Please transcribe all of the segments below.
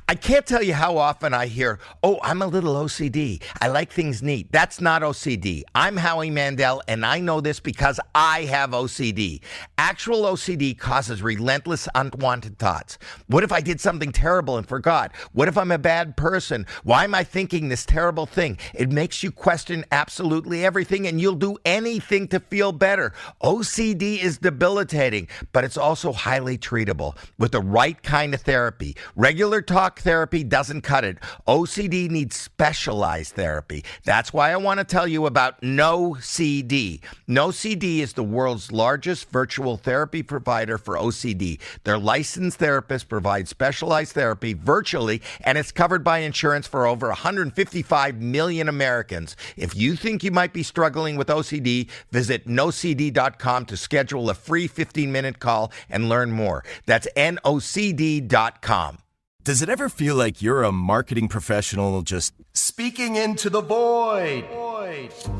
I can't tell you how often I hear, oh, I'm a little OCD. I like things neat. That's not OCD. I'm Howie Mandel, and I know this because I have OCD. Actual OCD causes relentless, unwanted thoughts. What if I did something terrible and forgot? What if I'm a bad person? Why am I thinking this terrible thing? It makes you question absolutely everything, and you'll do anything to feel better. OCD is debilitating, but it's also highly treatable with the right kind of therapy. Regular talk therapy doesn't cut it. OCD needs specialized therapy. That's why I want to tell you about NoCD. NoCD is the world's largest virtual therapy provider for OCD. Their licensed therapists provide specialized therapy virtually, and it's covered by insurance for over 155 million Americans. If you think you might be struggling with OCD, visit nocd.com to schedule a free 15-minute call and learn more. That's nocd.com. Does it ever feel like you're a marketing professional just speaking into the void?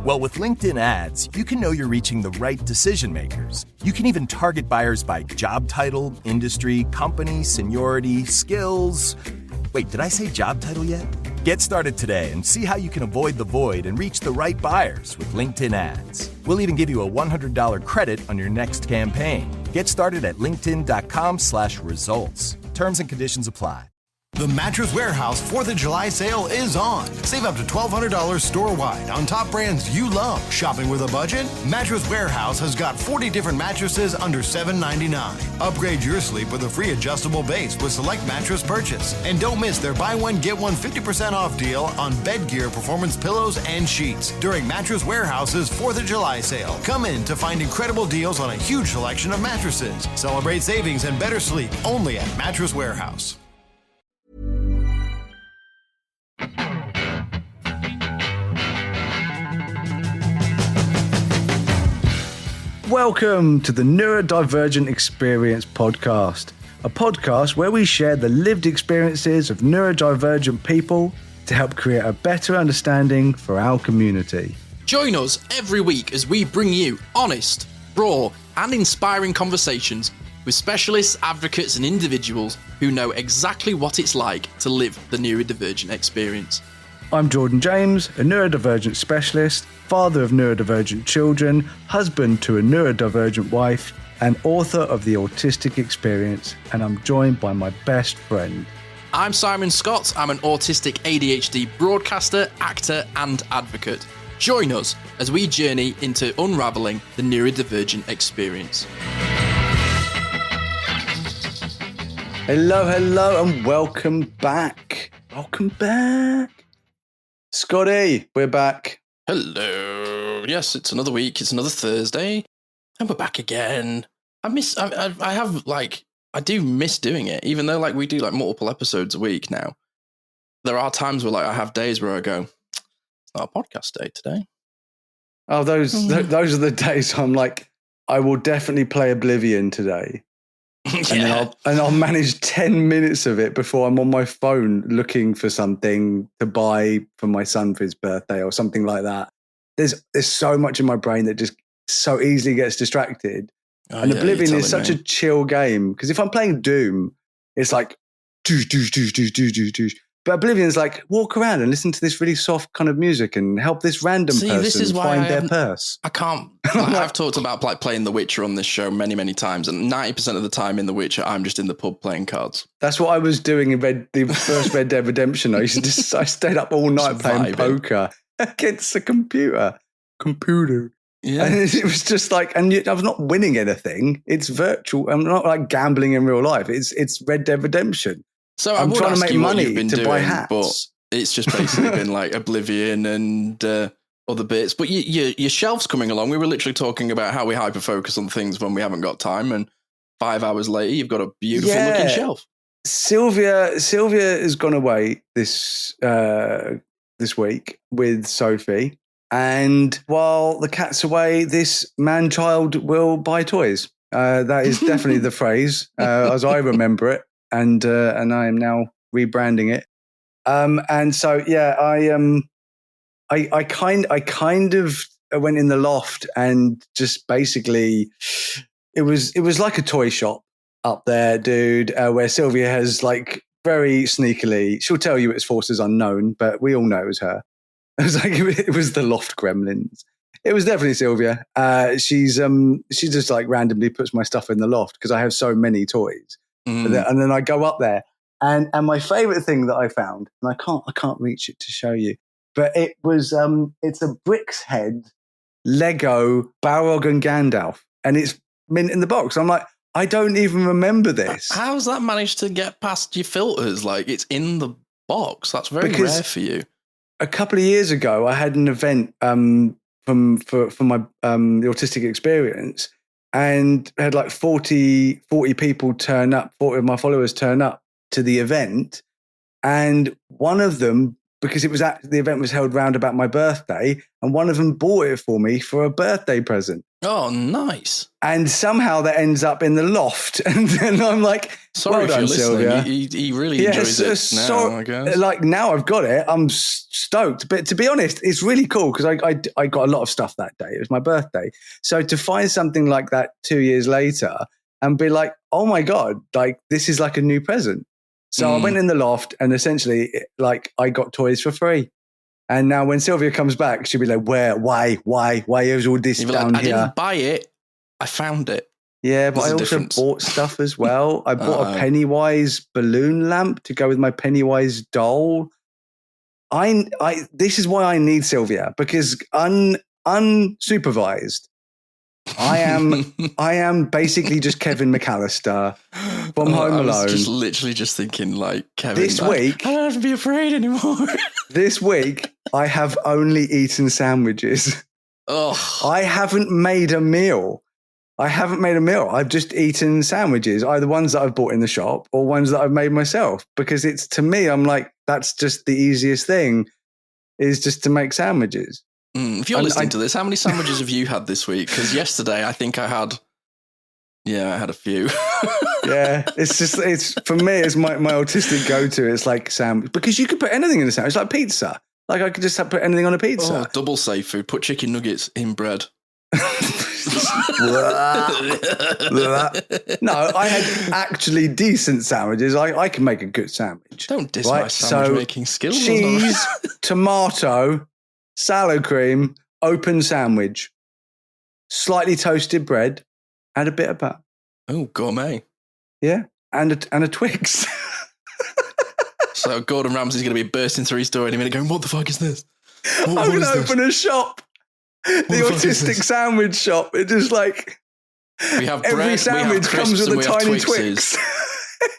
Well, with LinkedIn ads, you can know you're reaching the right decision makers. You can even target buyers by job title, industry, company, seniority, skills. Wait, did I say job title yet? Get started today and see how you can avoid the void and reach the right buyers with LinkedIn ads. We'll even give you a $100 credit on your next campaign. Get started at linkedin.com/results. Terms and conditions apply. The Mattress Warehouse 4th of July sale is on. Save up to $1,200 store-wide on top brands you love. Shopping with a budget? Mattress Warehouse has got 40 different mattresses under $7.99. Upgrade your sleep with a free adjustable base with select mattress purchase. And don't miss their buy one, get one 50% off deal on bed gear, performance pillows, and sheets during Mattress Warehouse's 4th of July sale. Come in to find incredible deals on a huge selection of mattresses. Celebrate savings and better sleep only at Mattress Warehouse. Welcome to the Neurodivergent Experience podcast, a podcast where we share the lived experiences of neurodivergent people to help create a better understanding for our community. Join us every week as we bring you honest, raw, and inspiring conversations with specialists, advocates, and individuals who know exactly what it's like to live the neurodivergent experience. I'm Jordan James, a neurodivergent specialist, father of neurodivergent children, husband to a neurodivergent wife, and author of The Autistic Experience, and I'm joined by my best friend. I'm Simon Scott. I'm an autistic ADHD broadcaster, actor, and advocate. Join us as we journey into unraveling the neurodivergent experience. Hello, and welcome back. Welcome back. Scotty, we're back. Hello. Yes, it's another week. It's another Thursday, and we're back again. I do miss doing it, even though we do multiple episodes a week now. There are times where I have days where I go, it's not a podcast day today. Oh, those are the days I'm like, I will definitely play Oblivion today. Yeah. And I'll manage 10 minutes of it before I'm on my phone looking for something to buy for my son for his birthday or something like that. There's so much in my brain that just so easily gets distracted. And Oblivion is such a chill game because if I'm playing Doom, it's like doosh, doosh, doosh, doosh, doosh, doosh, doosh. But Oblivion's like walk around and listen to this really soft kind of music and help this random person find their purse. I can't. I've talked about playing The Witcher on this show many, many times, and 90% of the time in The Witcher, I'm just in the pub playing cards. That's what I was doing in the first Red Dead Redemption. I stayed up all night playing poker against the computer. Yeah. And it was just I was not winning anything. It's virtual. I'm not gambling in real life. It's Red Dead Redemption. So I'm trying to make money to buy hats, but it's just basically been Oblivion and other bits. But your shelf's coming along. We were literally talking about how we hyper focus on things when we haven't got time, and 5 hours later, you've got a beautiful looking shelf. Sylvia has gone away this week with Sophie, and while the cat's away, this man-child will buy toys. That is definitely the phrase as I remember it. And I am now rebranding it. And so I kind of went in the loft and just basically it was like a toy shop up there, dude, where Sylvia has very sneakily, she'll tell you it's forces unknown, but we all know it was her. It was like, it was the loft gremlins. It was definitely Sylvia. She just like randomly puts my stuff in the loft because I have so many toys. And then I go up there. And my favorite thing that I found, and I can't reach it to show you, but it was, it's a Brick's Head Lego Balrog and Gandalf. And it's mint in the box. I'm like, I don't even remember this. How's that managed to get past your filters? Like, it's in the box. That's very rare for you. A couple of years ago, I had an event for my the Autistic Experience, and had like 40 people turn up, 40 of my followers turn up to the event, and one of them, because the event was held round about my birthday, and one of them bought it for me for a birthday present. Oh, nice. And somehow that ends up in the loft. And then I'm like, sorry well done, Sylvia. He really enjoys it now, I guess. Like, now I've got it, I'm stoked. But to be honest, it's really cool because I got a lot of stuff that day. It was my birthday. So to find something like that 2 years later and be like, oh my God, like this is like a new present. So I went in the loft and essentially like I got toys for free. And now when Sylvia comes back, she'll be like, why is all this down here? I didn't buy it. I found it. Yeah, but I also bought stuff as well. I bought a Pennywise balloon lamp to go with my Pennywise doll. This is why I need Sylvia, because unsupervised, I am basically just Kevin McAllister from Home Alone. I was just literally just thinking like, Kevin, this week, I don't have to be afraid anymore. This week, I have only eaten sandwiches. Oh, I haven't made a meal. I've just eaten sandwiches, either ones that I've bought in the shop or ones that I've made myself, because it's, to me, I'm like, that's just the easiest thing, is just to make sandwiches. If you're listening to this, how many sandwiches have you had this week? Because yesterday, I think I had a few. Yeah, it's for me, it's my autistic go-to. It's like sandwich, because you could put anything in a sandwich, like pizza. Like I could just put anything on a pizza. Oh, double safe food. Put chicken nuggets in bread. No, I had actually decent sandwiches. I can make a good sandwich. Don't diss my sandwich making skills. Cheese, tomato, salad cream, open sandwich, slightly toasted bread, and a bit of butter. Oh, gourmet. Yeah, and a Twix. So Gordon Ramsay's going to be bursting through his door any minute going, what the fuck is this? I'm going to open a shop. The autistic sandwich shop. It just like, we have bread, every sandwich comes with a tiny Twix.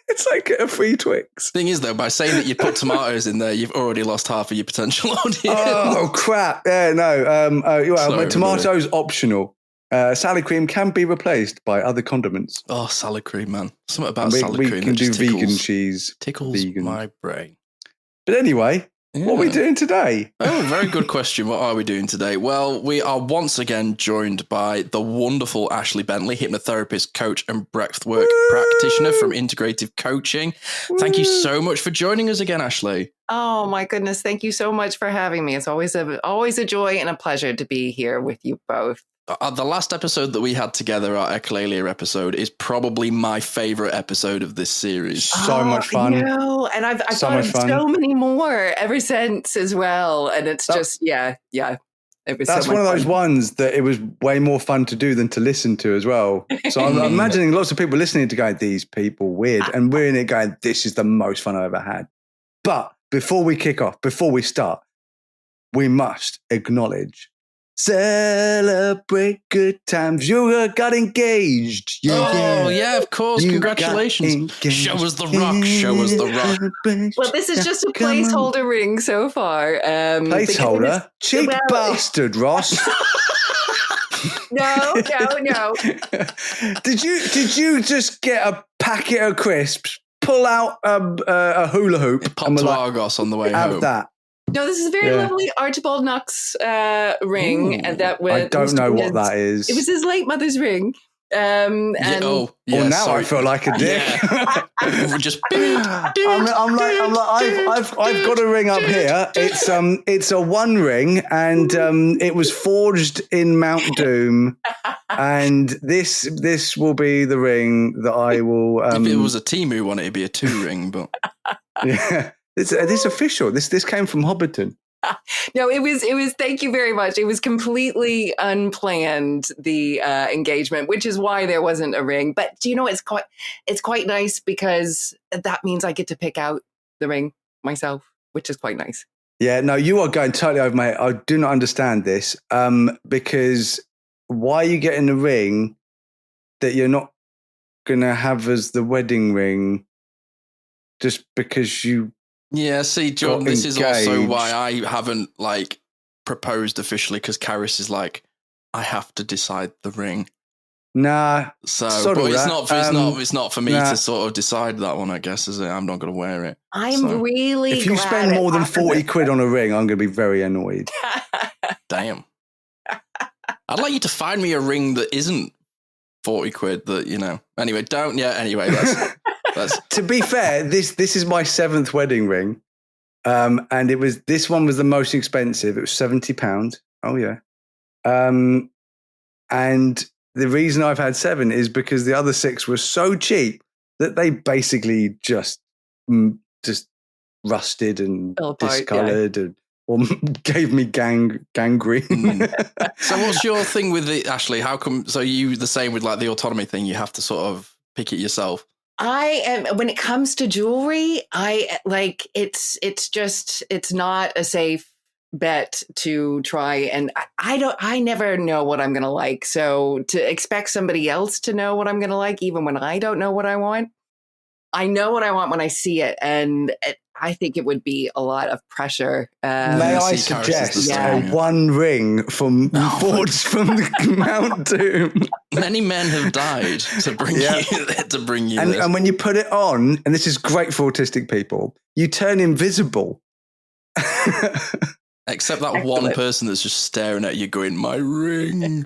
It's like a free Twix. Thing is, though, by saying that you put tomatoes in there, you've already lost half of your potential audience. Oh, crap. Yeah, no. Sorry, tomatoes optional. Salad cream can be replaced by other condiments. Oh, salad cream, man. Something about salad cream. We can do vegan cheese. Tickles my brain. But anyway, what are we doing today? Oh, very good question. What are we doing today? Well, we are once again joined by the wonderful Ahsley Bentley, hypnotherapist, coach, and breathwork practitioner from Integrative Coaching. Thank you so much for joining us again, Ahsley. Oh my goodness. Thank you so much for having me. It's always a joy and a pleasure to be here with you both. The last episode that we had together, our Echolalia episode, is probably my favorite episode of this series. So much fun. And I've thought of so many more ever since as well. And it's just, yeah. It was That's one of those ones that it was way more fun to do than to listen to as well. So I'm imagining lots of people listening to go, these people weird. And we're in it going, this is the most fun I've ever had. But before we kick off, before we start, we must acknowledge, celebrate good times. You got engaged. Yeah, of course. Congratulations. Show us the rock. Show us the rock. Well, this is just a placeholder ring so far. Placeholder? Cheap bastard, Ross. No. Did you just get a packet of crisps, pull out a hula hoop, it popped to Argos on the way home? That. No, this is a very lovely Archibald Knox ring. And that I don't know what that is. It was his late mother's ring. And now I feel like a dick. Yeah. Just I'm like I've got a ring up here. It's a one ring, and it was forged in Mount Doom, and this will be the ring that I will. If it was a Temu one, it'd be a 2 ring, but yeah, this official. This came from Hobbiton. No, it was. Thank you very much. It was completely unplanned, the engagement, which is why there wasn't a ring. But do you know, it's quite nice because that means I get to pick out the ring myself, which is quite nice. Yeah, no, you are going totally over, mate. I do not understand this. Because why are you getting a ring that you're not going to have as the wedding ring just because you... Yeah, see, Jordan, this is also why I haven't proposed officially, because Karis is like, I have to decide the ring. Nah, so but it's not for me to sort of decide that one. I guess is it? I'm not going to wear it. Really. If you spend more than 40 quid on a ring, I'm going to be very annoyed. Damn. I'd like you to find me a ring that isn't 40 quid. That Anyway, don't. Yeah. Anyway, that's. To be fair, this is my 7th wedding ring, and this one was the most expensive. It was £70. Oh yeah, and the reason I've had 7 is because the other 6 were so cheap that they basically just rusted and discoloured or gave me gangrene. So what's your thing with it, Ahsley? How come? So you the same with the autonomy thing? You have to sort of pick it yourself. I am, when it comes to jewelry, it's not a safe bet to try, and I never know what I'm going to like. So to expect somebody else to know what I'm going to like, even when I don't know what I want, I know what I want when I see it. And I think it would be a lot of pressure. May I suggest a one ring forged from the Mount Doom? Many men have died to bring you this. And when you put it on, and this is great for autistic people, you turn invisible. Except that one person that's just staring at you going, my ring.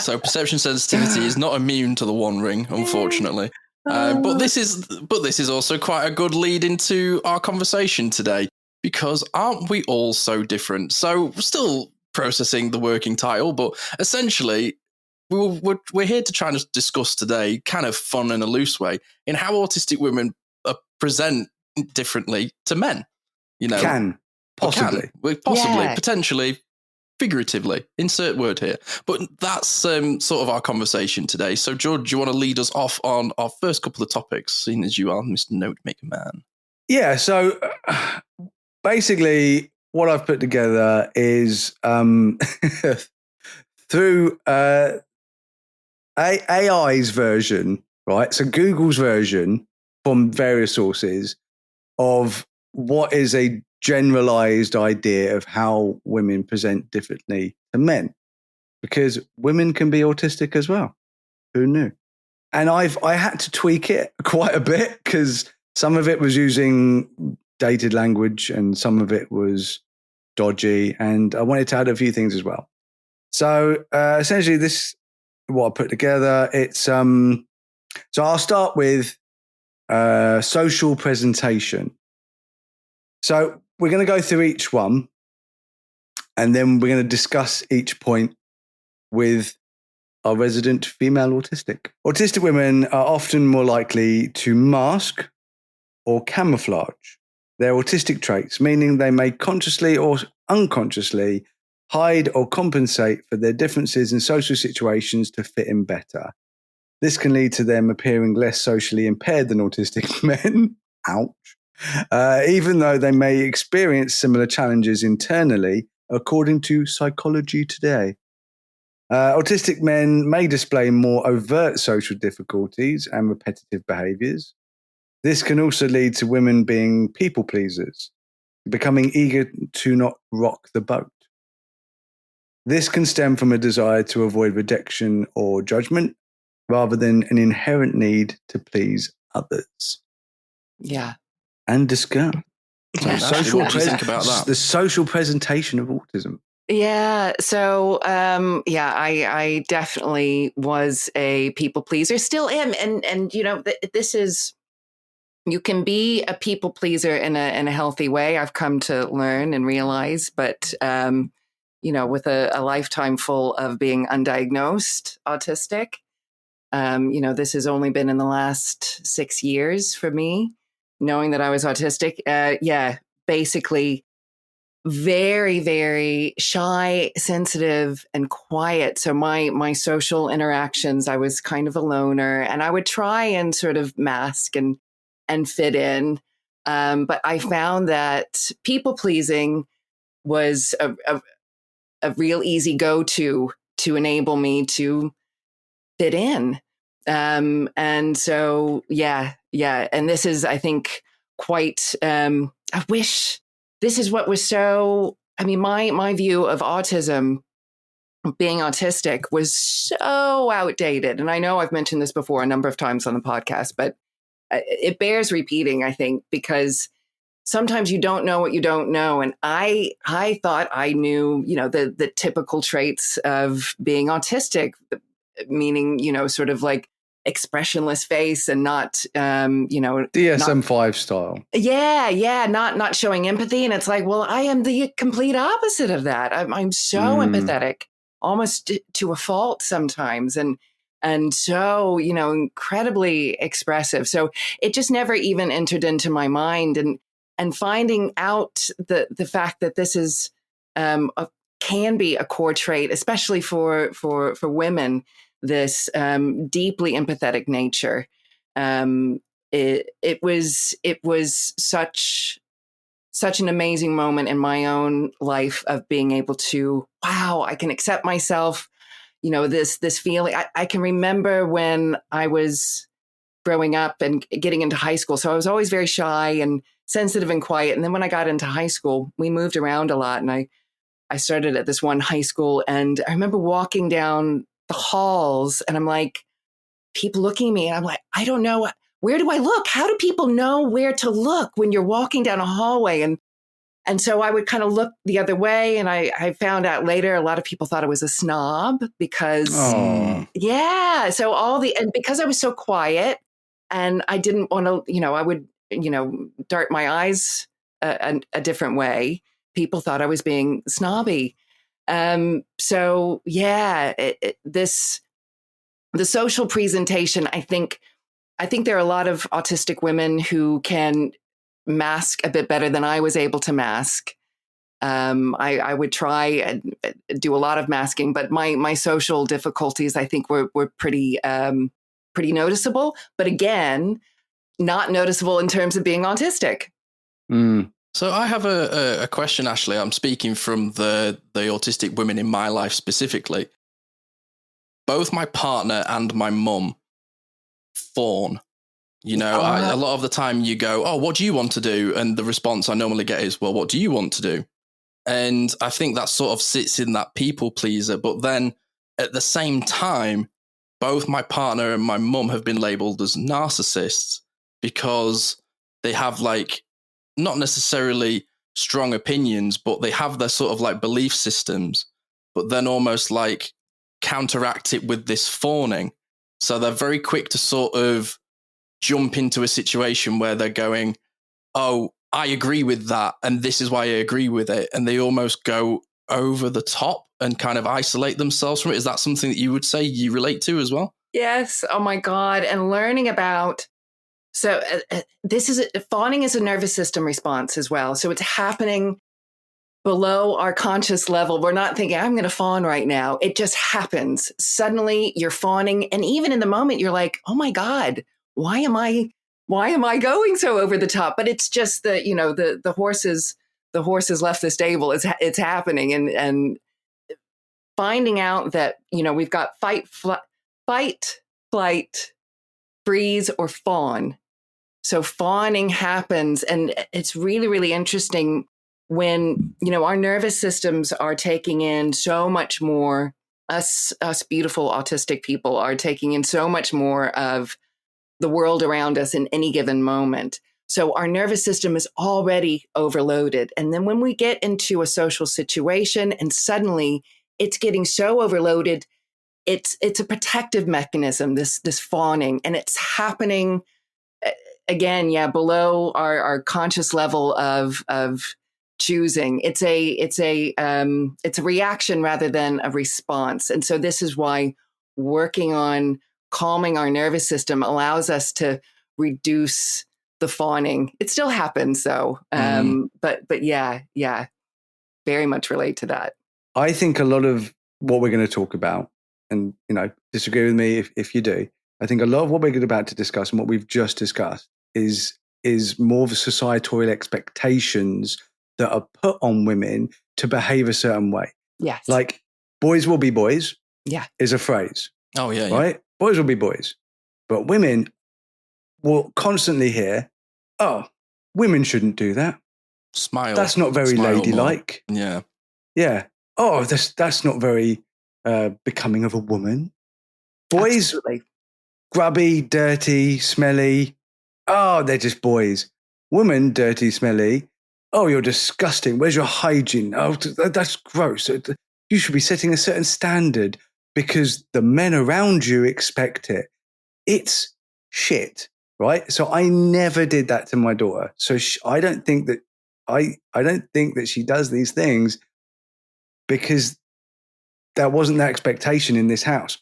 So perception sensitivity is not immune to the one ring, unfortunately. But this is also quite a good lead into our conversation today, because aren't we all so different? So we're still processing the working title, but essentially we're here to try and discuss today, kind of fun in a loose way, in how autistic women present differently to men. Potentially, figuratively, insert word here. But that's sort of our conversation today. So, George, do you want to lead us off on our first couple of topics, seeing as you are Mr. Notemaker Man? Yeah, so basically what I've put together is through AI's version, right? So Google's version from various sources of what is a generalized idea of how women present differently to men, because women can be autistic as well. Who knew? And I had to tweak it quite a bit, because some of it was using dated language and some of it was dodgy, and I wanted to add a few things as well. So essentially, this what I put together. It's so I'll start with social presentation. So we're going to go through each one, and then we're going to discuss each point with our resident female autistic. Autistic women are often more likely to mask or camouflage their autistic traits, meaning they may consciously or unconsciously hide or compensate for their differences in social situations to fit in better. This can lead to them appearing less socially impaired than autistic men. Ouch. Even though they may experience similar challenges internally, according to Psychology Today. Autistic men may display more overt social difficulties and repetitive behaviors. This can also lead to women being people pleasers, becoming eager to not rock the boat. This can stem from a desire to avoid rejection or judgment, rather than an inherent need to please others. Yeah. And discuss. So what do you think about that? The social presentation of autism. Yeah. So, I definitely was a people pleaser, still am. And, this is, you can be a people pleaser in a healthy way. I've come to learn and realize, but, with a lifetime full of being undiagnosed autistic, this has only been in the last 6 years for me, knowing that I was autistic. Basically very, very shy, sensitive, and quiet. So my social interactions, I was kind of a loner, and I would try and sort of mask and fit in. But I found that people pleasing was a real easy go-to to enable me to fit in. And so, yeah. And this is, I think, quite, I wish this is what was so, my view of autism, being autistic, was so outdated. And I know I've mentioned this before a number of times on the podcast, but it bears repeating, I think, because sometimes you don't know what you don't know. And I thought I knew, the typical traits of being autistic, meaning, sort of like expressionless face and not, DSM-5 style. Yeah. Not showing empathy. And it's like, well, I am the complete opposite of that. I'm so empathetic, almost to a fault sometimes. And so, incredibly expressive. So it just never even entered into my mind. And finding out the fact that this is, can be a core trait, especially for women, this deeply empathetic nature. It was such an amazing moment in my own life of being able to, wow, I can accept myself. This feeling. I can remember when I was growing up and getting into high school. So I was always very shy and sensitive and quiet. And then when I got into high school, we moved around a lot, and I started at this one high school, and I remember walking down the halls, and I'm like, people looking at me, and I'm like, I don't know, where do I look? How do people know where to look when you're walking down a hallway? And so I would kind of look the other way, and I found out later a lot of people thought I was a snob because, and because I was so quiet, and I didn't want to, I would, dart my eyes a different way. People thought I was being snobby. So yeah, the social presentation, I think there are a lot of autistic women who can mask a bit better than I was able to mask. I would try and do a lot of masking, but my social difficulties, I think, were pretty noticeable. But again, not noticeable in terms of being autistic. So I have a question, Ahsley. I'm speaking from the autistic women in my life specifically. Both my partner and my mum fawn. A lot of the time you go, oh, what do you want to do? And the response I normally get is, well, what do you want to do? And I think that sort of sits in that people pleaser. But then at the same time, both my partner and my mum have been labeled as narcissists because they have not necessarily strong opinions, but they have their sort of belief systems, but then almost counteract it with this fawning. So they're very quick to sort of jump into a situation where they're going, oh, I agree with that, and this is why I agree with it. And they almost go over the top and kind of isolate themselves from it. Is that something that you would say you relate to as well? Yes. Oh my God. And learning about, so fawning is a nervous system response as well. So it's happening below our conscious level. We're not thinking, I'm going to fawn right now. It just happens. Suddenly you're fawning. And even in the moment, you're like, oh my God, why am I going so over the top? But it's just that, the horses left the stable. It's happening. And finding out that, we've got fight, flight, freeze, or fawn. So fawning happens. And it's really, really interesting when, our nervous systems are taking in so much more, us beautiful autistic people are taking in so much more of the world around us in any given moment. So our nervous system is already overloaded. And then when we get into a social situation and suddenly it's getting so overloaded, it's a protective mechanism, this fawning, and it's happening again, below our conscious level of choosing. It's a reaction rather than a response. And so this is why working on calming our nervous system allows us to reduce the fawning. It still happens though. But yeah, very much relate to that. I think a lot of what we're going to talk about, and disagree with me if you do, I think a lot of what we're about to discuss and what we've just discussed is more of the societal expectations that are put on women to behave a certain way. Yes. Like boys will be boys. Yeah. Is a phrase. Oh yeah. Right? Boys will be boys. But women will constantly hear, oh, women shouldn't do that. Smile. That's not very ladylike. Yeah. Yeah. Oh, that's not very becoming of a woman. Boys, absolutely. Grubby, dirty, smelly. Oh, they're just boys. Women, dirty, smelly. Oh, you're disgusting. Where's your hygiene? Oh, that's gross. You should be setting a certain standard because the men around you expect it. It's shit, right? So I never did that to my daughter. So I don't think that I don't think that she does these things because there wasn't that expectation in this house.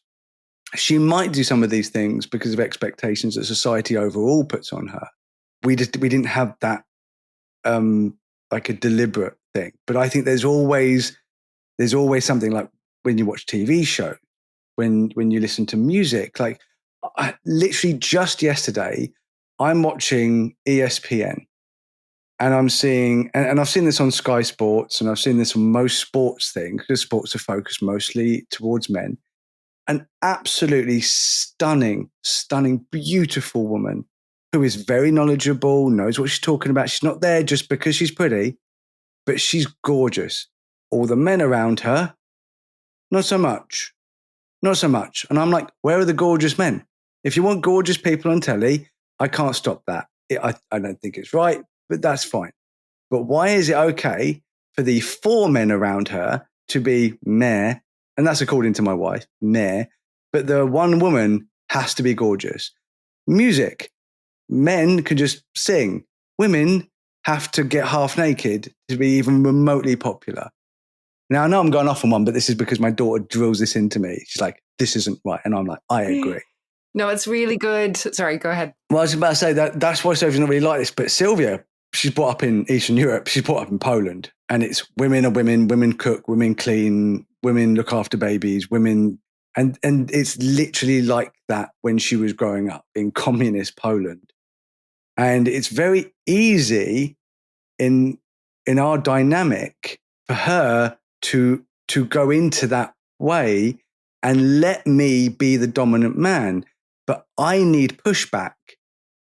She might do some of these things because of expectations that society overall puts on her. We didn't have that like a deliberate thing. But I think there's always something, like when you watch TV shows, when you listen to music. Like literally just yesterday, I'm watching ESPN, and I'm seeing, and I've seen this on Sky Sports, and I've seen this on most sports things, because sports are focused mostly towards men. An absolutely stunning, beautiful woman who is very knowledgeable, knows what she's talking about. She's not there just because she's pretty, but she's gorgeous. All the men around her, not so much. And I'm like, where are the gorgeous men? If you want gorgeous people on telly, I can't stop that. I don't think it's right, but that's fine. But why is it okay for the 4 men around her to be meh? And that's according to my wife, meh. But the one woman has to be gorgeous. Music. Men can just sing. Women have to get half naked to be even remotely popular. Now, I know I'm going off on one, but this is because my daughter drills this into me. She's like, this isn't right. And I'm like, I agree. No, it's really good. Sorry, go ahead. Well, I was about to say that's why Sophie's not really like this. But Sylvia, she's brought up in Eastern Europe. She's brought up in Poland. And it's women are women, women cook, women clean, women look after babies, women. And it's literally like that when she was growing up in communist Poland. And it's very easy in our dynamic for her to go into that way and let me be the dominant man. But I need pushback.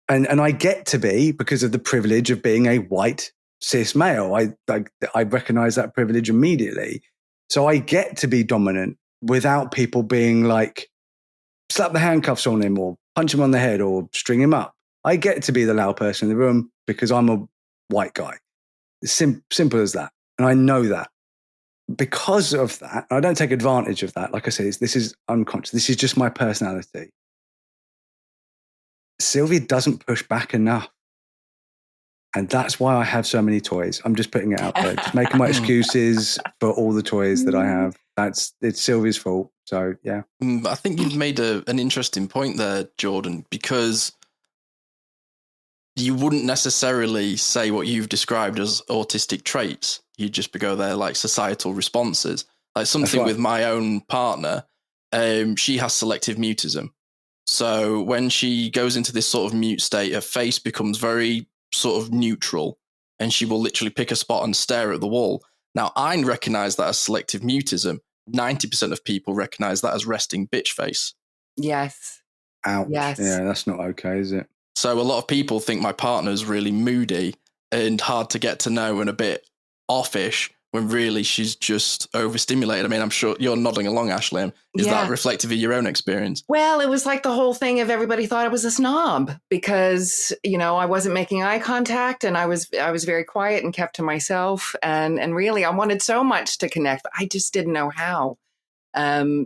And I get to be, because of the privilege of being a white cis male. I recognize that privilege immediately. So I get to be dominant without people being like, slap the handcuffs on him or punch him on the head or string him up. I get to be the loud person in the room because I'm a white guy. It's simple as that. And I know that. Because of that, I don't take advantage of that. Like I said, this is unconscious. This is just my personality. Sylvia doesn't push back enough. And that's why I have so many toys. I'm just putting it out there. Just making my excuses for all the toys that I have. It's Sylvia's fault. So, yeah. I think you've made an interesting point there, Jordan, because you wouldn't necessarily say what you've described as autistic traits. You'd just go there like societal responses. Like something with my own partner, she has selective mutism. So when she goes into this sort of mute state, her face becomes very sort of neutral, and she will literally pick a spot and stare at the wall. Now, I recognize that as selective mutism. 90% of people recognize that as resting bitch face. Yes. Ouch. Yes. Yeah, that's not okay, is it? So a lot of people think my partner's really moody and hard to get to know and a bit offish when really she's just overstimulated. I mean, I'm sure you're nodding along, Ahsley. Is that reflective of your own experience? Well, it was like the whole thing of everybody thought I was a snob because, I wasn't making eye contact and I was very quiet and kept to myself. And really, I wanted so much to connect, but I just didn't know how.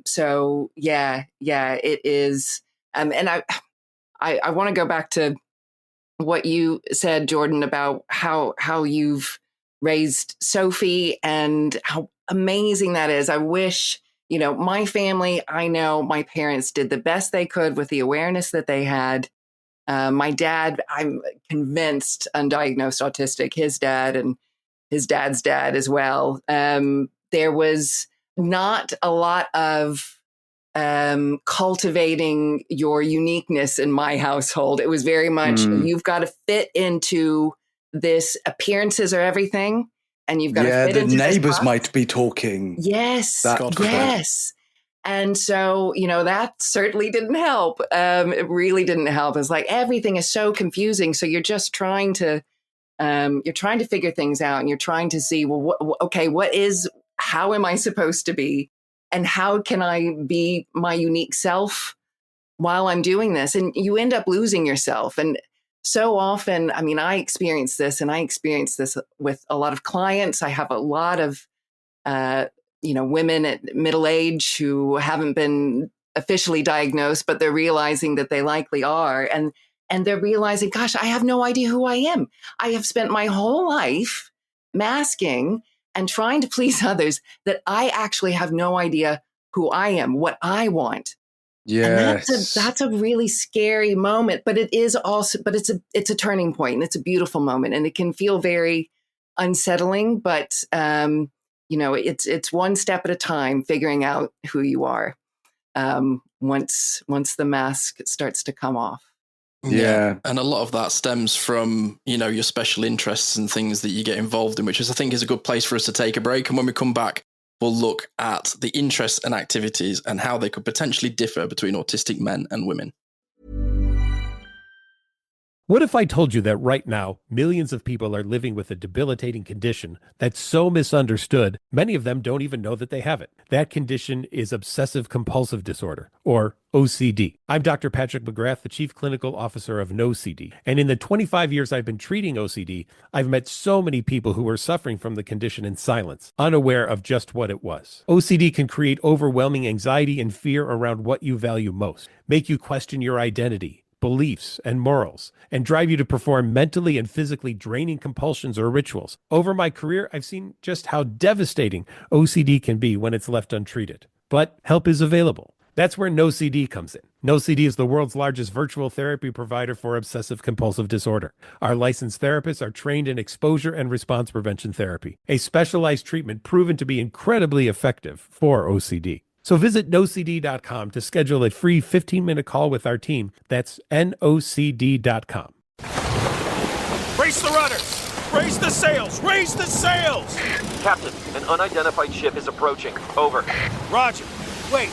So it is. And I want to go back to what you said, Jordan, about how you've raised Sophie and how amazing that is. I wish, my family, I know my parents did the best they could with the awareness that they had. My dad, I'm convinced, undiagnosed autistic, his dad and his dad's dad as well. There was not a lot of cultivating your uniqueness in my household. It was very much, you've got to fit into this, appearances are everything. And you've got to fit into the neighbors might be talking. Yes. Yes. And so, that certainly didn't help. It really didn't help. It's like everything is so confusing. So you're just trying to figure things out, and you're trying to see, well, how am I supposed to be? And how can I be my unique self while I'm doing this? And you end up losing yourself. And so often, I mean, I experience this with a lot of clients. I have a lot of, women at middle age who haven't been officially diagnosed, but they're realizing that they likely are. And they're realizing, gosh, I have no idea who I am. I have spent my whole life masking and trying to please others that I actually have no idea who I am, what I want. Yes. And that's a really scary moment, but it is also, but it's a turning point, and it's a beautiful moment, and it can feel very unsettling, but it's one step at a time, figuring out who you are. Once the mask starts to come off. Yeah. And a lot of that stems from, your special interests and things that you get involved in, which I think is a good place for us to take a break. And when we come back, we'll look at the interests and activities and how they could potentially differ between autistic men and women. What if I told you that right now, millions of people are living with a debilitating condition that's so misunderstood, many of them don't even know that they have it? That condition is obsessive compulsive disorder, or OCD. I'm Dr. Patrick McGrath, the Chief Clinical Officer of NoCD. And in the 25 years I've been treating OCD, I've met so many people who are suffering from the condition in silence, unaware of just what it was. OCD can create overwhelming anxiety and fear around what you value most, make you question your identity, beliefs, and morals, and drive you to perform mentally and physically draining compulsions or rituals. Over my career, I've seen just how devastating OCD can be when it's left untreated. But help is available. That's where NoCD comes in. NoCD is the world's largest virtual therapy provider for obsessive compulsive disorder. Our licensed therapists are trained in exposure and response prevention therapy, a specialized treatment proven to be incredibly effective for OCD. So visit nocd.com to schedule a free 15-minute call with our team. That's nocd.com. Brace the rudders! Raise the sails! Raise the sails! Captain, an unidentified ship is approaching. Over. Roger. Wait,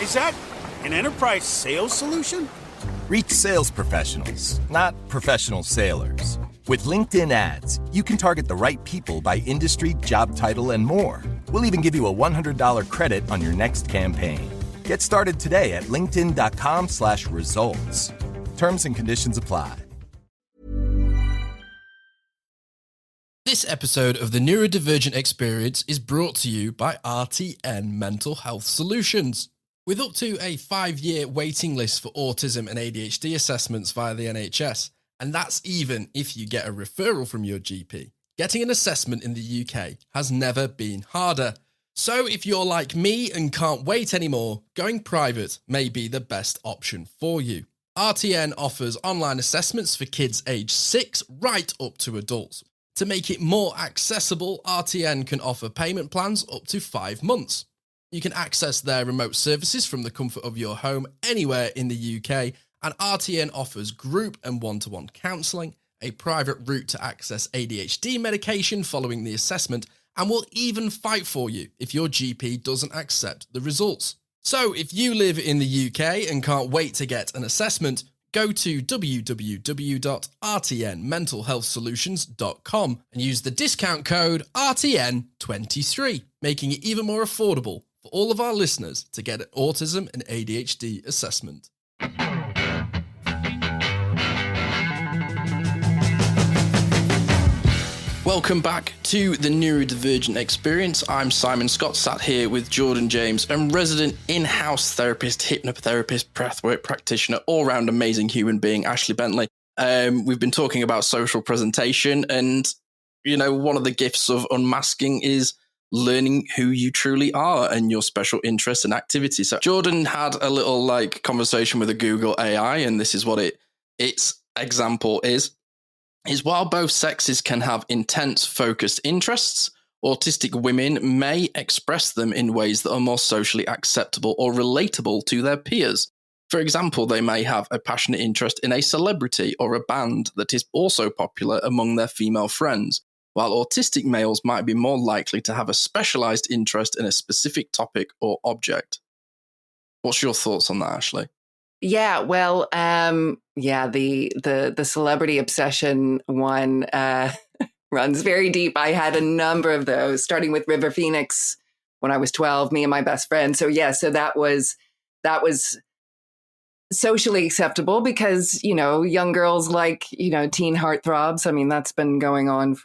is that an enterprise sales solution? Reach sales professionals, not professional sailors. With LinkedIn ads, you can target the right people by industry, job title, and more. We'll even give you a $100 credit on your next campaign. Get started today at linkedin.com/results. Terms and conditions apply. This episode of the Neurodivergent Experience is brought to you by RTN Mental Health Solutions. With up to a 5-year waiting list for autism and ADHD assessments via the NHS, and that's even if you get a referral from your GP, getting an assessment in the UK has never been harder. So if you're like me and can't wait anymore, going private may be the best option for you. RTN offers online assessments for kids aged 6 right up to adults. To make it more accessible, RTN can offer payment plans up to 5 months. You can access their remote services from the comfort of your home anywhere in the UK, and RTN offers group and one-to-one counselling, a private route to access ADHD medication following the assessment, and will even fight for you if your GP doesn't accept the results. So if you live in the UK and can't wait to get an assessment, go to www.rtnmentalhealthsolutions.com and use the discount code RTN23, making it even more affordable for all of our listeners to get an autism and ADHD assessment. Welcome back to the Neurodivergent Experience. I'm Simon Scott, sat here with Jordan James, and resident in-house therapist, hypnotherapist, breathwork practitioner, all-round amazing human being, Ahsley Bentley. We've been talking about social presentation, and, you know, one of the gifts of unmasking is learning who you truly are and your special interests and activities. So Jordan had a little conversation with a Google AI, and this is what its example is while both sexes can have intense, focused interests, autistic women may express them in ways that are more socially acceptable or relatable to their peers. For example, they may have a passionate interest in a celebrity or a band that is also popular among their female friends, while autistic males might be more likely to have a specialized interest in a specific topic or object. What's your thoughts on that, Ahsley? Yeah, well, the celebrity obsession one runs very deep. I had a number of those, starting with River Phoenix when I was 12, me and my best friend. So that was socially acceptable because, you know, young girls like, you know, teen heartthrobs. I mean, that's been going on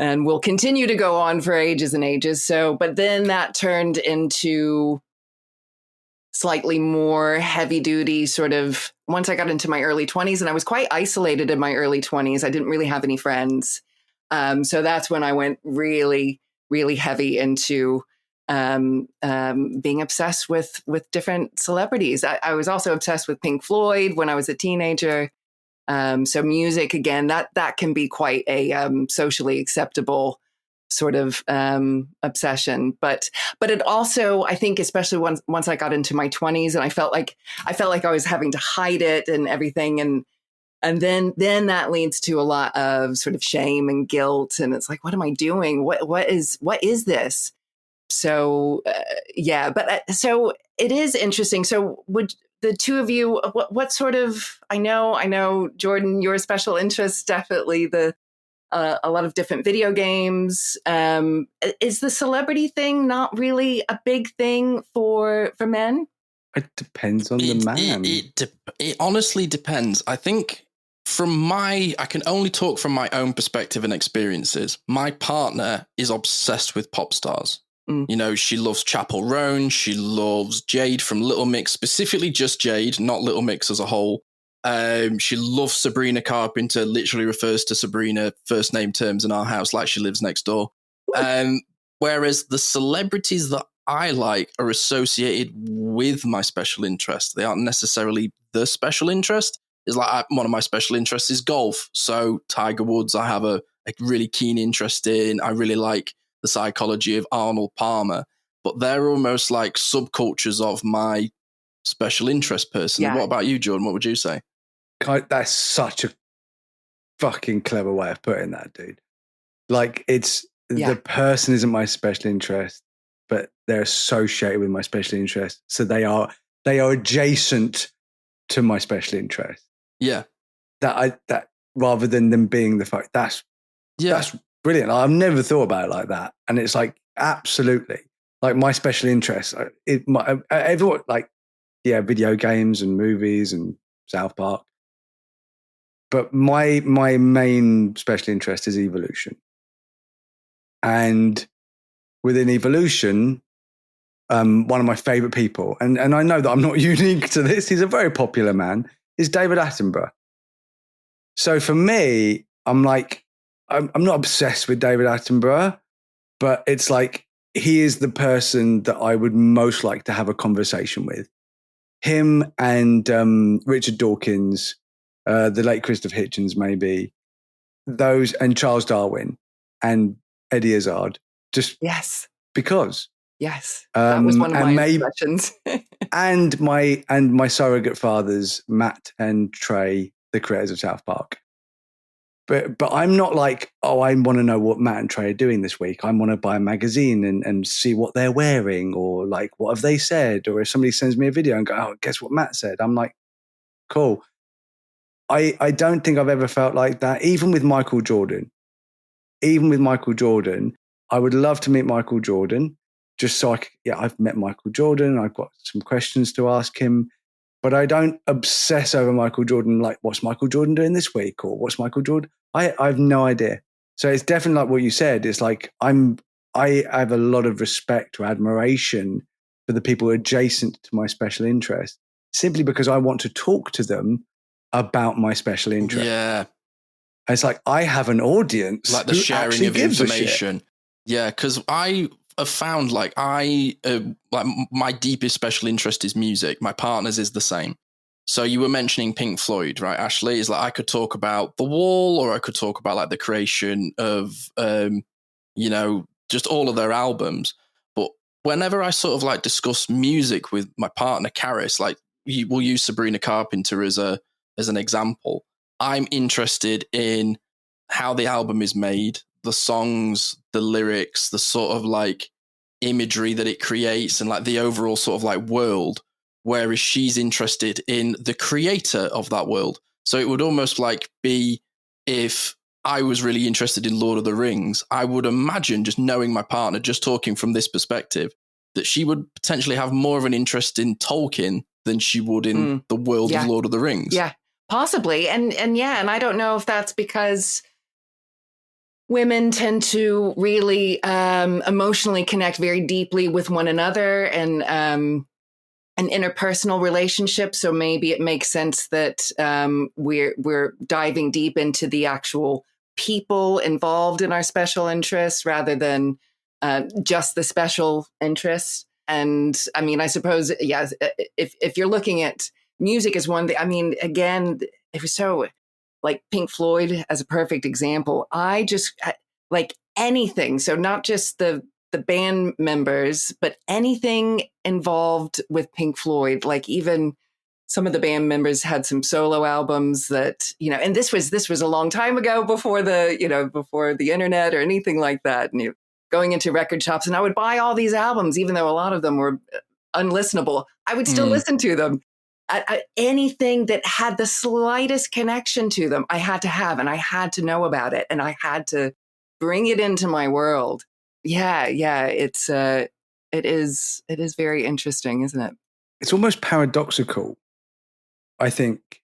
and will continue to go on for ages and ages. So, but then that turned into slightly more heavy duty sort of once I got into my early 20s, and I was quite isolated in my early 20s. I didn't really have any friends. So that's when I went really, really heavy into being obsessed with different celebrities. I was also obsessed with Pink Floyd when I was a teenager. So music, again, that can be quite a socially acceptable sort of obsession, but it also, I think, especially once I got into my 20s, and I felt like I was having to hide it and everything, and then that leads to a lot of sort of shame and guilt, and it's like, what am I doing? What is this? So so it is interesting. So would the two of you, what sort of? I know, Jordan, your special interest definitely a lot of different video games. Is the celebrity thing not really a big thing for men? It depends on the man. It honestly depends. I think I can only talk from my own perspective and experiences. My partner is obsessed with pop stars. Mm. You know, she loves Chappell Roan. She loves Jade from Little Mix, specifically just Jade, not Little Mix as a whole. She loves Sabrina Carpenter, literally refers to Sabrina first name terms in our house like she lives next door. Whereas the celebrities that I like are associated with my special interest. They aren't necessarily the special interest. It's like one of my special interests is golf. So Tiger Woods, I have a really keen interest in. I really like the psychology of Arnold Palmer. But they're almost like subcultures of my special interest person. Yeah. What about you, Jordan? What would you say? That's such a fucking clever way of putting that, dude. Like, the person isn't my special interest, but they're associated with my special interest. So they are adjacent to my special interest. Yeah. That rather than them being the fuck, that's brilliant. I've never thought about it like that. And it's like, absolutely. Like, my special interest, everyone, like, yeah, video games and movies and South Park. But my main special interest is evolution. And within evolution, one of my favorite people, and I know that I'm not unique to this, he's a very popular man, is David Attenborough. So for me, I'm not obsessed with David Attenborough, but it's like, he is the person that I would most like to have a conversation with. Him and Richard Dawkins, the late Christopher Hitchens, maybe, those, and Charles Darwin and Eddie Izzard. Just because. Yes, that was one of my impressions. and my surrogate fathers, Matt and Trey, the creators of South Park. But I'm not like, oh, I want to know what Matt and Trey are doing this week. I want to buy a magazine and see what they're wearing, or like, what have they said? Or if somebody sends me a video and go, oh, guess what Matt said? I'm like, cool. I don't think I've ever felt like that. Even with Michael Jordan, I would love to meet Michael Jordan just so I've met Michael Jordan. I've got some questions to ask him, but I don't obsess over Michael Jordan. Like, what's Michael Jordan doing this week? Or what's Michael Jordan? I have no idea. So it's definitely like what you said. It's like, I have a lot of respect or admiration for the people adjacent to my special interest, simply because I want to talk to them about my special interest. Yeah. It's like, I have an audience. Like the sharing of information. Yeah. Cause I have found like my deepest special interest is music. My partner's is the same. So you were mentioning Pink Floyd, right, Ashley? It's like I could talk about The Wall, or I could talk about like the creation of, just all of their albums. But whenever I sort of like discuss music with my partner, Karis, like we'll use Sabrina Carpenter as an example. I'm interested in how the album is made, the songs, the lyrics, the sort of like imagery that it creates, and like the overall sort of like world. Whereas she's interested in the creator of that world. So it would almost like be if I was really interested in Lord of the Rings, I would imagine, just knowing my partner, just talking from this perspective, that she would potentially have more of an interest in Tolkien than she would in the world of Lord of the Rings. Yeah, possibly. And I don't know if that's because women tend to really emotionally connect very deeply with one another and an interpersonal relationship. So maybe it makes sense that we're diving deep into the actual people involved in our special interests rather than just the special interests. And I mean, I suppose, yeah, if you're looking at music as one thing, I mean, again, it was so like Pink Floyd as a perfect example. I like anything. So not just the band members, but anything involved with Pink Floyd, like even some of the band members had some solo albums that, and this was a long time ago before the internet or anything like that. And going into record shops, and I would buy all these albums, even though a lot of them were unlistenable. I would still listen to them. Anything that had the slightest connection to them, I had to have, and I had to know about it, and I had to bring it into my world. Yeah, it is very interesting, isn't it? It's almost paradoxical, I think,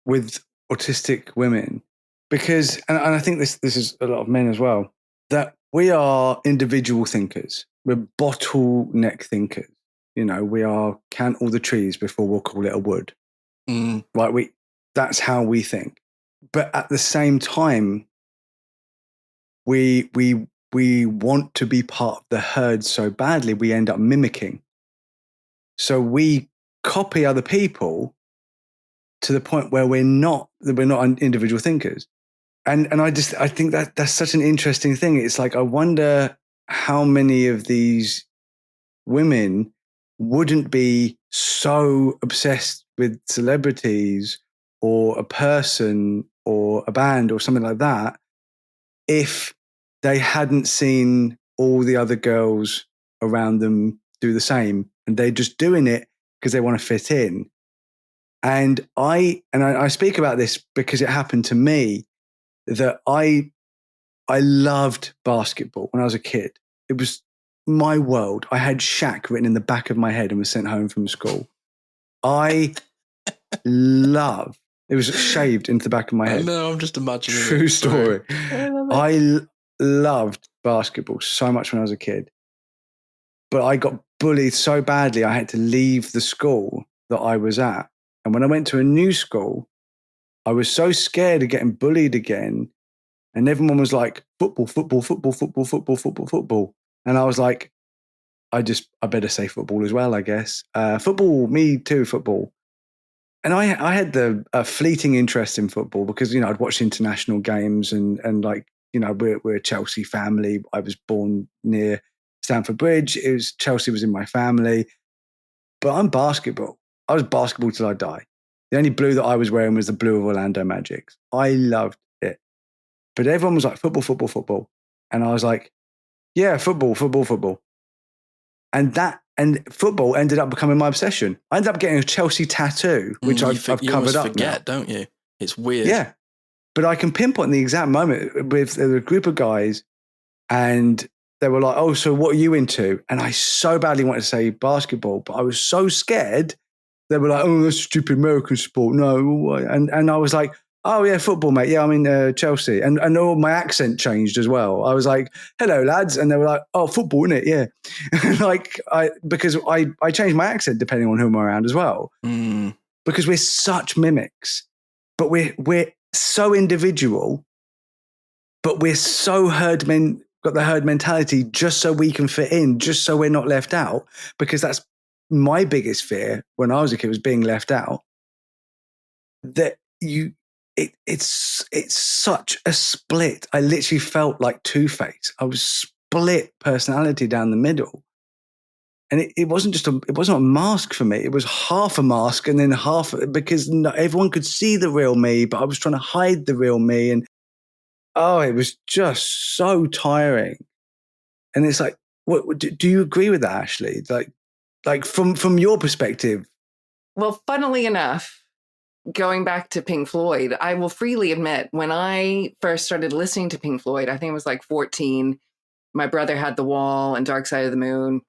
with autistic women, because, and I think this is a lot of men as well, that we are individual thinkers. We're bottleneck thinkers. We are count all the trees before we'll call it a wood. Right? That's how we think. But at the same time, we want to be part of the herd so badly, we end up mimicking. So we copy other people to the point where we're not individual thinkers. And I think that's such an interesting thing. It's like, I wonder how many of these women wouldn't be so obsessed with celebrities or a person or a band or something like that if they hadn't seen all the other girls around them do the same, and they're just doing it because they want to fit in. And I speak about this because it happened to me, that I loved basketball when I was a kid. It was my world. I had Shaq written in the back of my head and was sent home from school. It was shaved into the back of my head. No, I'm just imagining. True story. I loved basketball so much when I was a kid, but I got bullied so badly I had to leave the school that I was at. And when I went to a new school, I was so scared of getting bullied again. And everyone was like, football, football, football, football, football, football, football. And I was like, I better say football as well, I guess. Football, me too, football. And I had a fleeting interest in football because, I'd watch international games and like, we're a Chelsea family. I was born near Stamford Bridge. Chelsea was in my family. But I'm basketball. I was basketball till I die. The only blue that I was wearing was the blue of Orlando Magic. I loved it. But everyone was like, football, football, football. And I was like, yeah, football, football, football. And football ended up becoming my obsession. I ended up getting a Chelsea tattoo, which I've covered up. Don't you? It's weird. Yeah. But I can pinpoint the exact moment with a group of guys and they were like, oh, so what are you into? And I so badly wanted to say basketball, but I was so scared. They were like, oh, that's a stupid American sport. No. And I was like, oh, yeah, football, mate. Yeah, I'm in Chelsea. And all my accent changed as well. I was like, hello, lads. And they were like, oh, football, innit? Yeah. Because I changed my accent depending on who I'm around as well. Mm. Because we're such mimics, but we're so individual, but we're so got the herd mentality just so we can fit in, just so we're not left out, because that's my biggest fear when I was a kid, was being left out. That it's such a split. I literally felt like Two-Face. I was split personality down the middle. And it wasn't a mask for me. It was half a mask and then half, because everyone could see the real me, but I was trying to hide the real me. And it was just so tiring. And it's like, what do you agree with that, Ahsley? Like from your perspective? Well, funnily enough, going back to Pink Floyd, I will freely admit, when I first started listening to Pink Floyd, I think it was like 14, my brother had The Wall and Dark Side of the Moon.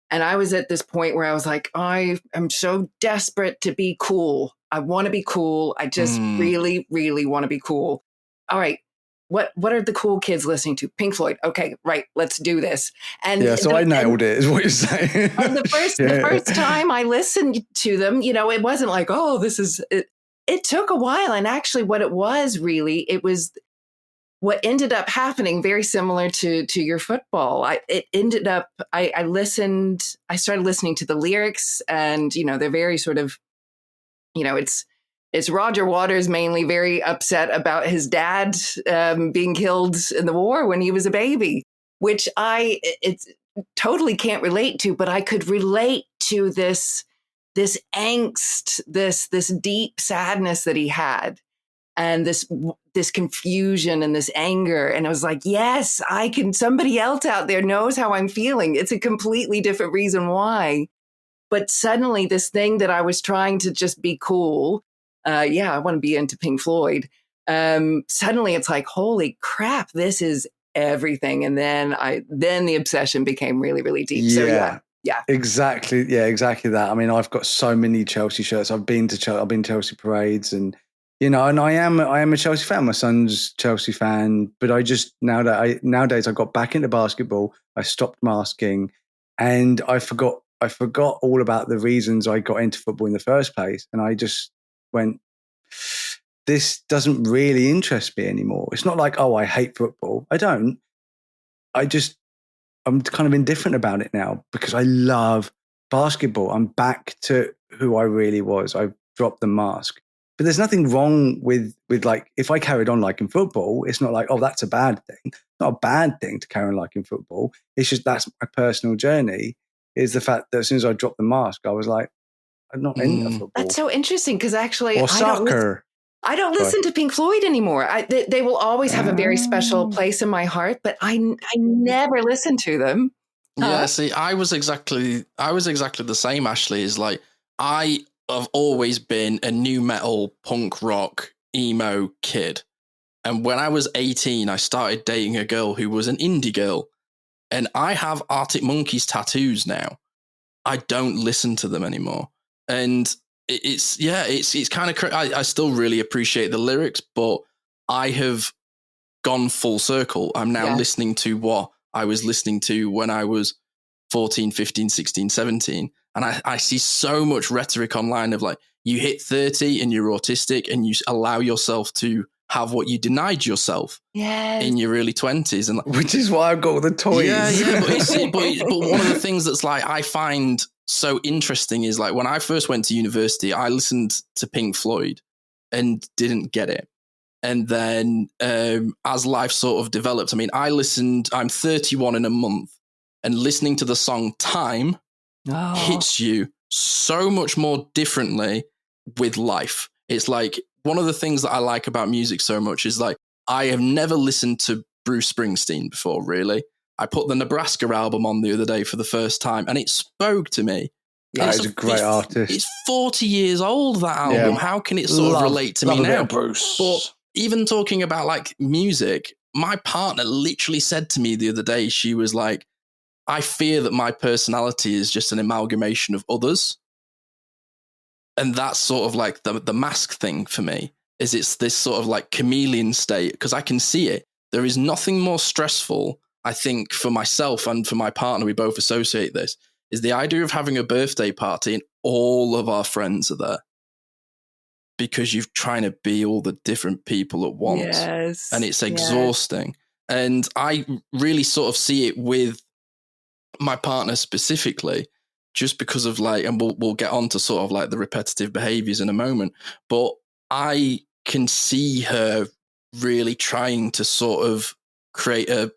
And I was at this point where I was like, I am so desperate to be cool. I want to be cool. I just really, really want to be cool. All right. What are the cool kids listening to? Pink Floyd. Okay, right. Let's do this. And yeah, so I nailed it, is what you're saying. The first time I listened to them, it wasn't like, oh, this is it. It took a while. And actually what it was what ended up happening, very similar to your football. I started listening to the lyrics, and, they're very sort of, it's Roger Waters mainly very upset about his dad being killed in the war when he was a baby, which it's totally can't relate to, but I could relate to this angst, this deep sadness that he had, and this confusion and this anger. And I was like, yes, somebody else out there knows how I'm feeling. It's a completely different reason why. But suddenly this thing that I was trying to just be cool, I want to be into Pink Floyd. Suddenly it's like, holy crap, this is everything. And then the obsession became really, really deep. Yeah. So yeah. Exactly. Yeah, exactly that. I mean, I've got so many Chelsea shirts. I've been to Chelsea parades, and and I am a Chelsea fan. My son's Chelsea fan, but I just nowadays I got back into basketball. I stopped masking, and I forgot all about the reasons I got into football in the first place. And I just went, this doesn't really interest me anymore. It's not like, oh, I hate football. I don't. I'm kind of indifferent about it now because I love basketball. I'm back to who I really was. I've dropped the mask. But there's nothing wrong with like, if I carried on liking football, it's not like, oh, that's a bad thing. It's not a bad thing to carry on liking football. It's just, that's my personal journey, is the fact that as soon as I dropped the mask, I was like, I'm not into football. That's so interesting, because actually, or soccer. I don't listen to Pink Floyd anymore. They will always have a very special place in my heart, but I never listen to them. Yeah, see, I was exactly the same, Ahsley. Is like, I have always been a new metal, punk rock, emo kid. And when I was 18, I started dating a girl who was an indie girl. And I have Arctic Monkeys tattoos now. I don't listen to them anymore. And it's kind of, I still really appreciate the lyrics, but I have gone full circle. I'm now listening to what I was listening to when I was 14, 15, 16, 17. And I see so much rhetoric online of like, you hit 30 and you're autistic and you allow yourself to have what you denied yourself in your early 20s. And like, which is why I've got all the toys. Yeah, but one of the things that's like, I find so interesting is like, when I first went to university, I listened to Pink Floyd and didn't get it. And then as life sort of developed, I mean, I'm 31 in a month, and listening to the song Time hits you so much more differently with life. It's like, one of the things that I like about music so much is like, I have never listened to Bruce Springsteen before, really. I put the Nebraska album on the other day for the first time, and it spoke to me. Yeah, he's a great artist. It's 40 years old, that album. Yeah. How can it sort of relate to me now? Bruce. But even talking about like music, my partner literally said to me the other day, she was like, I fear that my personality is just an amalgamation of others. And that's sort of like the mask thing for me, is it's this sort of like chameleon state, because I can see it. There is nothing more stressful, I think, for myself and for my partner, we both associate this, is the idea of having a birthday party and all of our friends are there. Because you're trying to be all the different people at once. Yes. And it's exhausting. Yes. And I really sort of see it with my partner specifically, just because of like, and we'll get on to sort of like the repetitive behaviors in a moment, but I can see her really trying to sort of create a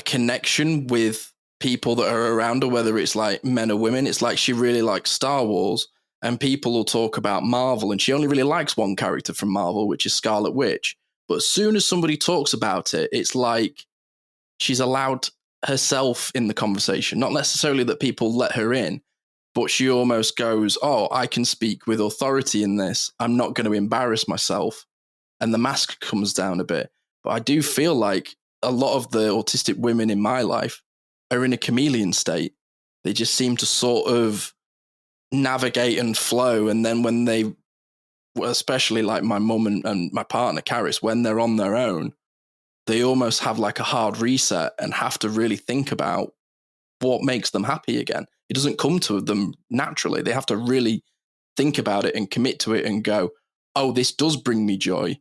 connection with people that are around her, whether it's like men or women. It's like she really likes Star Wars, and people will talk about Marvel, and she only really likes one character from Marvel, which is Scarlet Witch. But as soon as somebody talks about it, it's like she's allowed herself in the conversation. Not necessarily that people let her in, but she almost goes, oh, I can speak with authority in this. I'm not going to embarrass myself. And the mask comes down a bit. But I do feel like a lot of the autistic women in my life are in a chameleon state. They just seem to sort of navigate and flow. And then when they, especially like my mum and my partner, Caris, when they're on their own, they almost have like a hard reset and have to really think about what makes them happy again. It doesn't come to them naturally. They have to really think about it and commit to it and go, oh, this does bring me joy,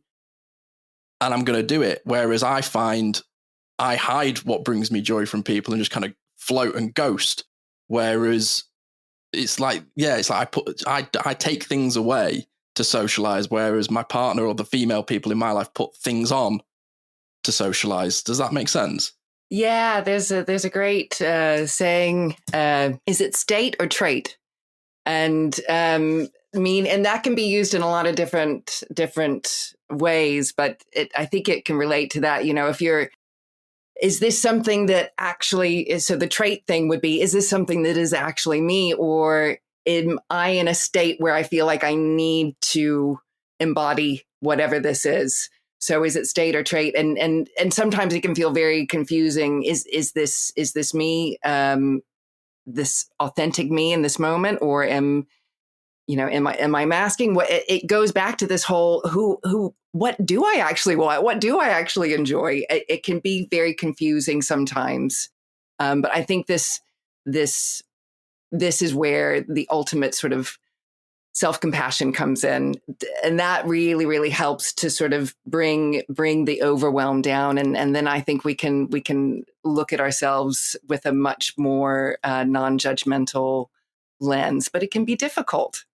and I'm going to do it. Whereas I find I hide what brings me joy from people and just kind of float and ghost. Whereas it's like, it's like I take things away to socialize, whereas my partner or the female people in my life put things on to socialize. Does that make sense? Yeah, there's a great saying, is it state or trait? And and that can be used in a lot of different ways, but I think it can relate to that. You know, is this something that actually is, so the trait thing would be, is this something that is actually me, or am I in a state where I feel like I need to embody whatever this is? So is it state or trait? And sometimes it can feel very confusing. Is this me, this authentic me in this moment, or am I masking? What it goes back to this whole what do I actually want? What do I actually enjoy? It can be very confusing sometimes, but I think this is where the ultimate sort of self-compassion comes in, and that really, really helps to sort of bring the overwhelm down, and then I think we can look at ourselves with a much more non-judgmental lens. But it can be difficult.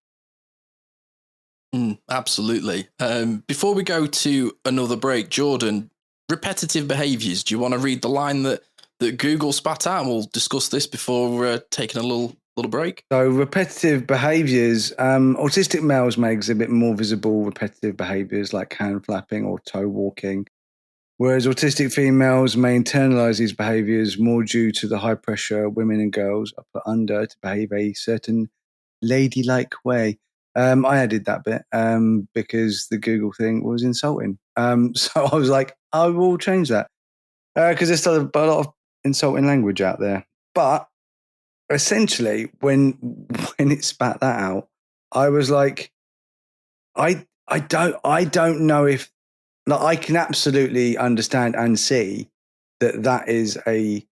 Absolutely. Before we go to another break, Jordan, repetitive behaviors. Do you want to read the line that Google spat out, and we'll discuss this before we're taking a little break? So repetitive behaviours, autistic males may exhibit more visible repetitive behaviours like hand flapping or toe walking, whereas autistic females may internalise these behaviours more due to the high pressure women and girls are put under to behave a certain ladylike way. I added that bit because the Google thing was insulting. So I was like, I will change that because there's still a lot of insulting language out there. But essentially, when it spat that out, I was like, I don't know if, like, I can absolutely understand and see that is a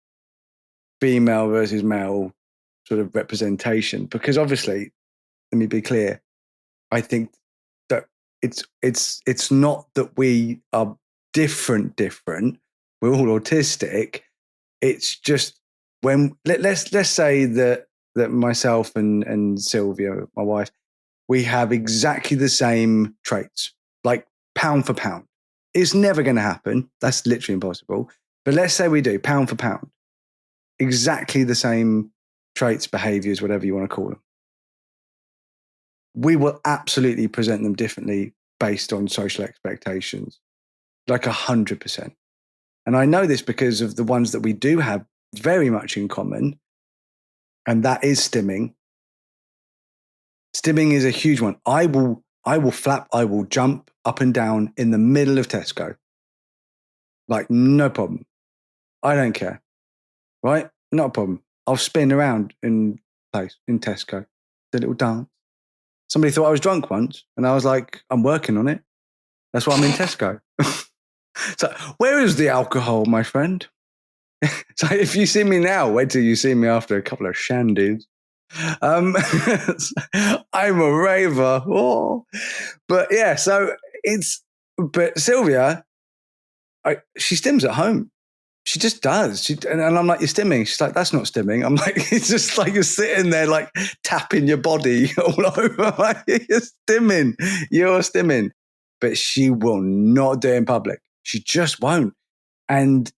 female versus male sort of representation, because obviously, let me be clear, I think that it's not that we are different. We're all autistic. It's just when let's say that myself and Sylvia, my wife, we have exactly the same traits, like pound for pound. It's never going to happen. That's literally impossible. But let's say we do pound for pound, exactly the same traits, behaviors, whatever you want to call them. We will absolutely present them differently based on social expectations, like 100%. And I know this because of the ones that we do have very much in common, and that is stimming. Stimming is a huge one. I will jump up and down in the middle of Tesco. Like, no problem. I don't care. Right? Not a problem. I'll spin around in Tesco. The little dance. Somebody thought I was drunk once, and I was like, I'm working on it. That's why I'm in Tesco. So, where is the alcohol, my friend? So, if you see me now, wait till you see me after a couple of shandies. I'm a raver. Oh. But yeah, so but Sylvia, she stims at home. She just does. And I'm like, you're stimming. She's like, that's not stimming. I'm like, it's just like you're sitting there like tapping your body all over. Like, you're stimming. But she will not do it in public. She just won't. And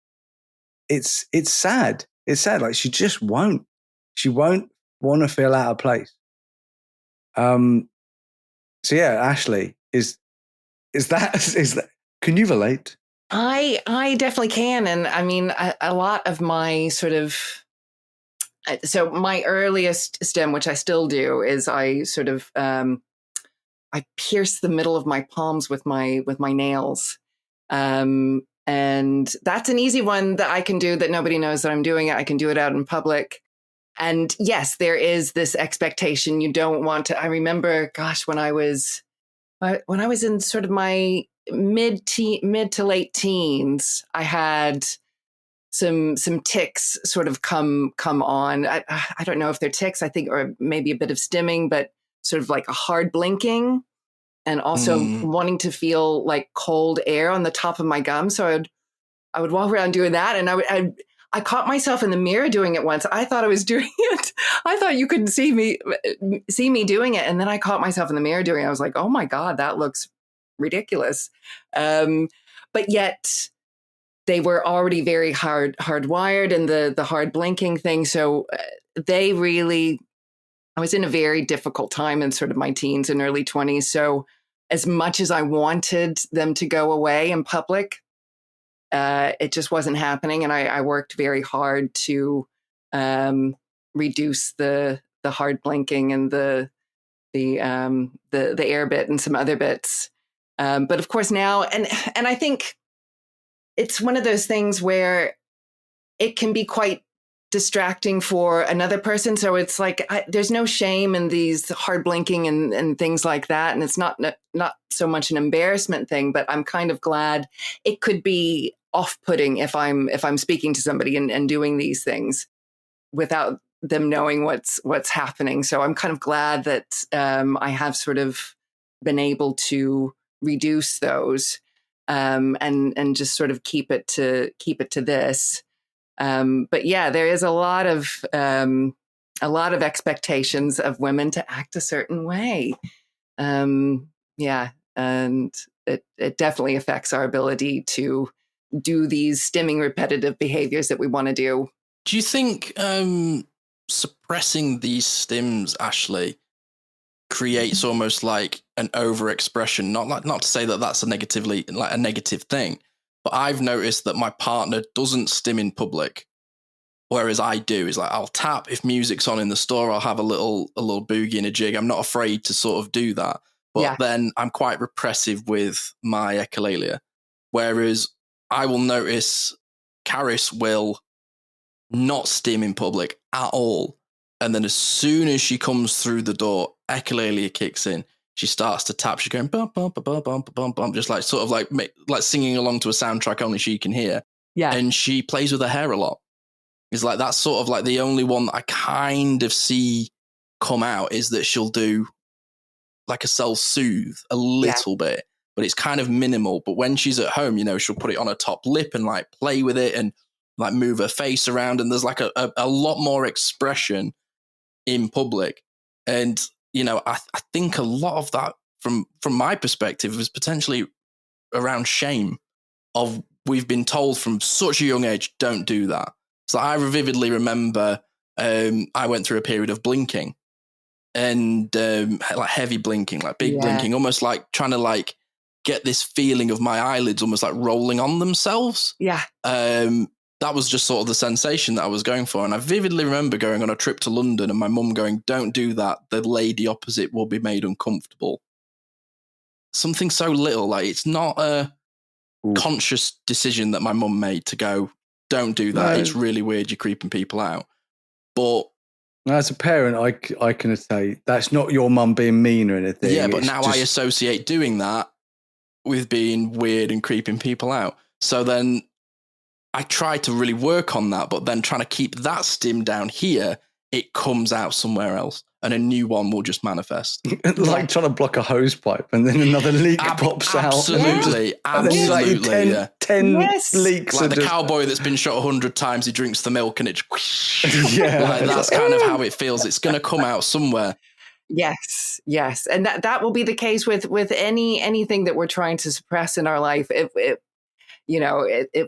it's sad. It's sad. Like, she just won't. She won't want to feel out of place. So yeah, Ahsley, is that, can you relate? I definitely can. And I mean, a lot of my sort of, so my earliest stim, which I still do, is I sort of, I pierce the middle of my palms with my nails. And that's an easy one that I can do that nobody knows that I'm doing it. I can do it out in public. And yes, there is this expectation. You don't want to, I remember, gosh, when I was in sort of my mid to late teens, I had some tics sort of come on. I don't know if they're tics, I think, or maybe a bit of stimming, but sort of like a hard blinking, and also wanting to feel like cold air on the top of my gums. So I would walk around doing that, and I caught myself in the mirror doing it once. I thought I was doing it. I thought you couldn't see me doing it, and then I caught myself in the mirror doing it. I was like, oh my God, that looks ridiculous. But yet they were already very hardwired, and the hard blinking thing. So I was in a very difficult time in sort of my teens and early 20s. So as much as I wanted them to go away in public, it just wasn't happening. And I worked very hard to reduce the hard blinking and the air bit and some other bits. But of course now, and I think it's one of those things where it can be quite distracting for another person. So it's like, there's no shame in these hard blinking and things like that. And it's not so much an embarrassment thing, but I'm kind of glad. It could be off-putting if I'm speaking to somebody and doing these things without them knowing what's happening. So I'm kind of glad that I have sort of been able to reduce those and just sort of keep it to this. But yeah, there is a lot of expectations of women to act a certain way. Yeah, and it definitely affects our ability to do these stimming repetitive behaviors that we want to do. Do you think suppressing these stims, Ahsley, creates almost like an overexpression? Not to say that that's a negative thing, but I've noticed that my partner doesn't stim in public, whereas I do. Is like, I'll tap if music's on in the store. I'll have a little boogie and a jig. I'm not afraid to sort of do that, but then I'm quite repressive with my echolalia. Whereas I will notice Caris will not stim in public at all, and then as soon as she comes through the door, echolalia kicks in. She starts to tap. She's going bum bum bum bum bum bum bum, just like sort of like singing along to a soundtrack only she can hear. Yeah, and she plays with her hair a lot. It's like that's sort of like the only one that I kind of see come out is that she'll do like a self-soothe a little bit, but it's kind of minimal. But when she's at home, she'll put it on her top lip and like play with it and like move her face around. And there's like a lot more expression in public. And I think a lot of that, from my perspective, was potentially around shame. Of we've been told from such a young age, don't do that. So I vividly remember I went through a period of blinking and like heavy blinking, like big blinking, almost like trying to like get this feeling of my eyelids almost like rolling on themselves. Yeah. And that was just sort of the sensation that I was going for. And I vividly remember going on a trip to London and my mum going, don't do that. The lady opposite will be made uncomfortable. Something so little, like it's not a conscious decision that my mum made to go, don't do that. No. It's really weird. You're creeping people out. But as a parent, I can say that's not your mum being mean or anything. Yeah, but now I associate doing that with being weird and creeping people out. So then I try to really work on that, but then trying to keep that stim down here, it comes out somewhere else and a new one will just manifest. Like trying to block a hose pipe and then another leak pops out. Absolutely. Absolutely. Like 10 leaks. Like the cowboy that's been shot 100 times, he drinks the milk and it like that's kind of how it feels. It's going to come out somewhere. Yes. And that will be the case with anything that we're trying to suppress in our life. It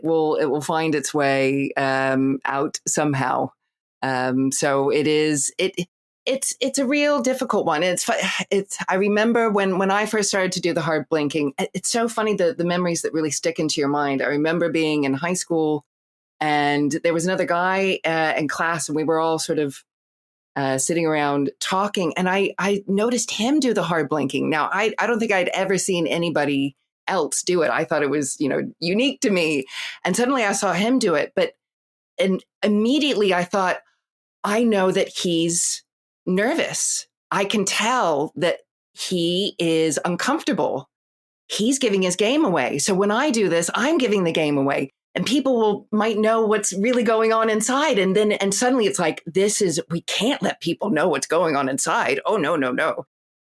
will find its way out somehow. So it's a real difficult one. I remember when I first started to do the hard blinking, it's so funny the memories that really stick into your mind. I remember being in high school and there was another guy in class and we were all sort of sitting around talking and I noticed him do the hard blinking. Now, I don't think I'd ever seen anybody else do it. I thought it was, unique to me. And suddenly I saw him do it. And immediately I thought, I know that he's nervous. I can tell that he is uncomfortable. He's giving his game away. So when I do this, I'm giving the game away. And people might know what's really going on inside. And suddenly it's like, we can't let people know what's going on inside. Oh, no.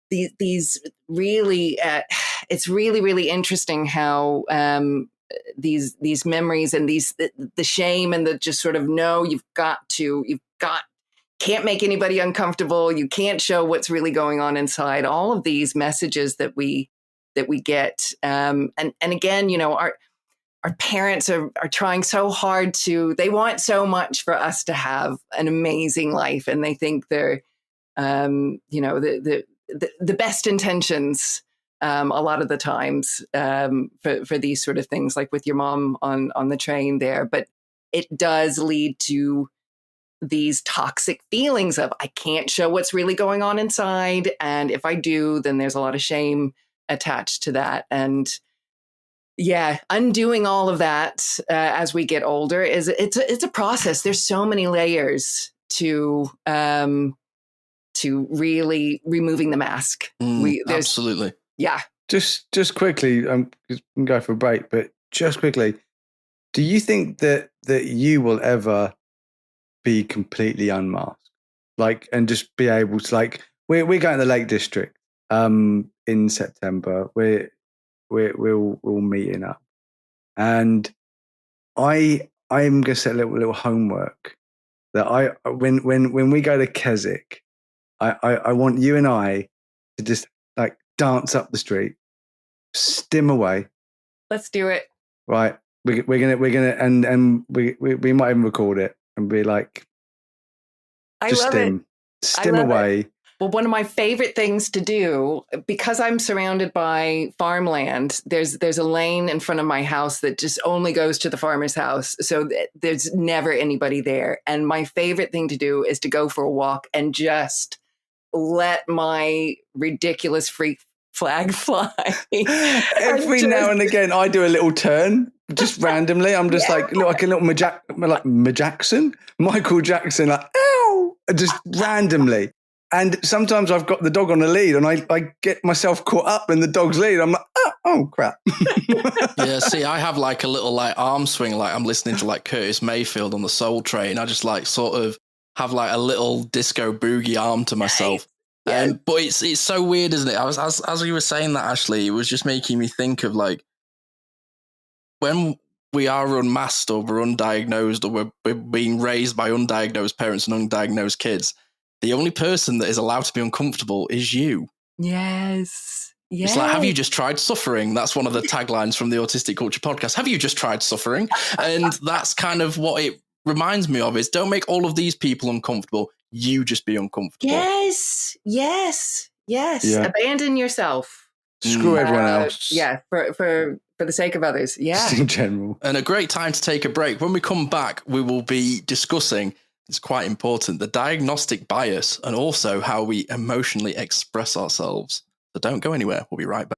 These really, it's really, really interesting how these memories and the shame and the just sort of, no, can't make anybody uncomfortable. You can't show what's really going on inside. All of these messages that we get. And again, our parents are trying so hard they want so much for us to have an amazing life. And they think they're, the best intentions a lot of the times for these sort of things, like with your mom on the train there. But it does lead to these toxic feelings of I can't show what's really going on inside. And if I do, then there's a lot of shame attached to that. And yeah, undoing all of that as we get older it's a process. There's so many layers to really removing the mask. Absolutely. Yeah. Just quickly, we can go for a break, but just quickly, do you think that you will ever be completely unmasked, and just be able to we're going to the Lake District in September. We'll meeting up, and I'm going to set a little homework that when we go to Keswick, I want you and I to just dance up the street, stim away. Let's do it. Right, we're gonna and we might even record it and be like, I love it. Stim away. It. Well, one of my favorite things to do, because I'm surrounded by farmland, there's a lane in front of my house that just only goes to the farmer's house. So there's never anybody there. And my favorite thing to do is to go for a walk and just let my ridiculous freak flag fly. Every now and again, I do a little turn, just randomly. I'm just like a little Michael Jackson, ow, just randomly. And sometimes I've got the dog on the lead and I get myself caught up in the dog's lead. I'm like, oh crap. Yeah, see, I have a little arm swing, I'm listening to Curtis Mayfield on the Soul Train. I just sort of have a little disco boogie arm to myself. Yeah. But it's so weird, isn't it? As you were saying that, Ashley, it was just making me think of when we are unmasked or we're undiagnosed or we're being raised by undiagnosed parents and undiagnosed kids, the only person that is allowed to be uncomfortable is you. Yes. It's have you just tried suffering? That's one of the taglines from the Autistic Culture podcast. Have you just tried suffering? And that's kind of what it reminds me of is don't make all of these people uncomfortable. You just be uncomfortable. Yes. Yeah. Abandon yourself. Screw everyone else. Yeah. For For the sake of others. Yeah. Just in general. And a great time to take a break. When we come back, we will be discussing, it's quite important, the diagnostic bias and also how we emotionally express ourselves. So don't go anywhere. We'll be right back.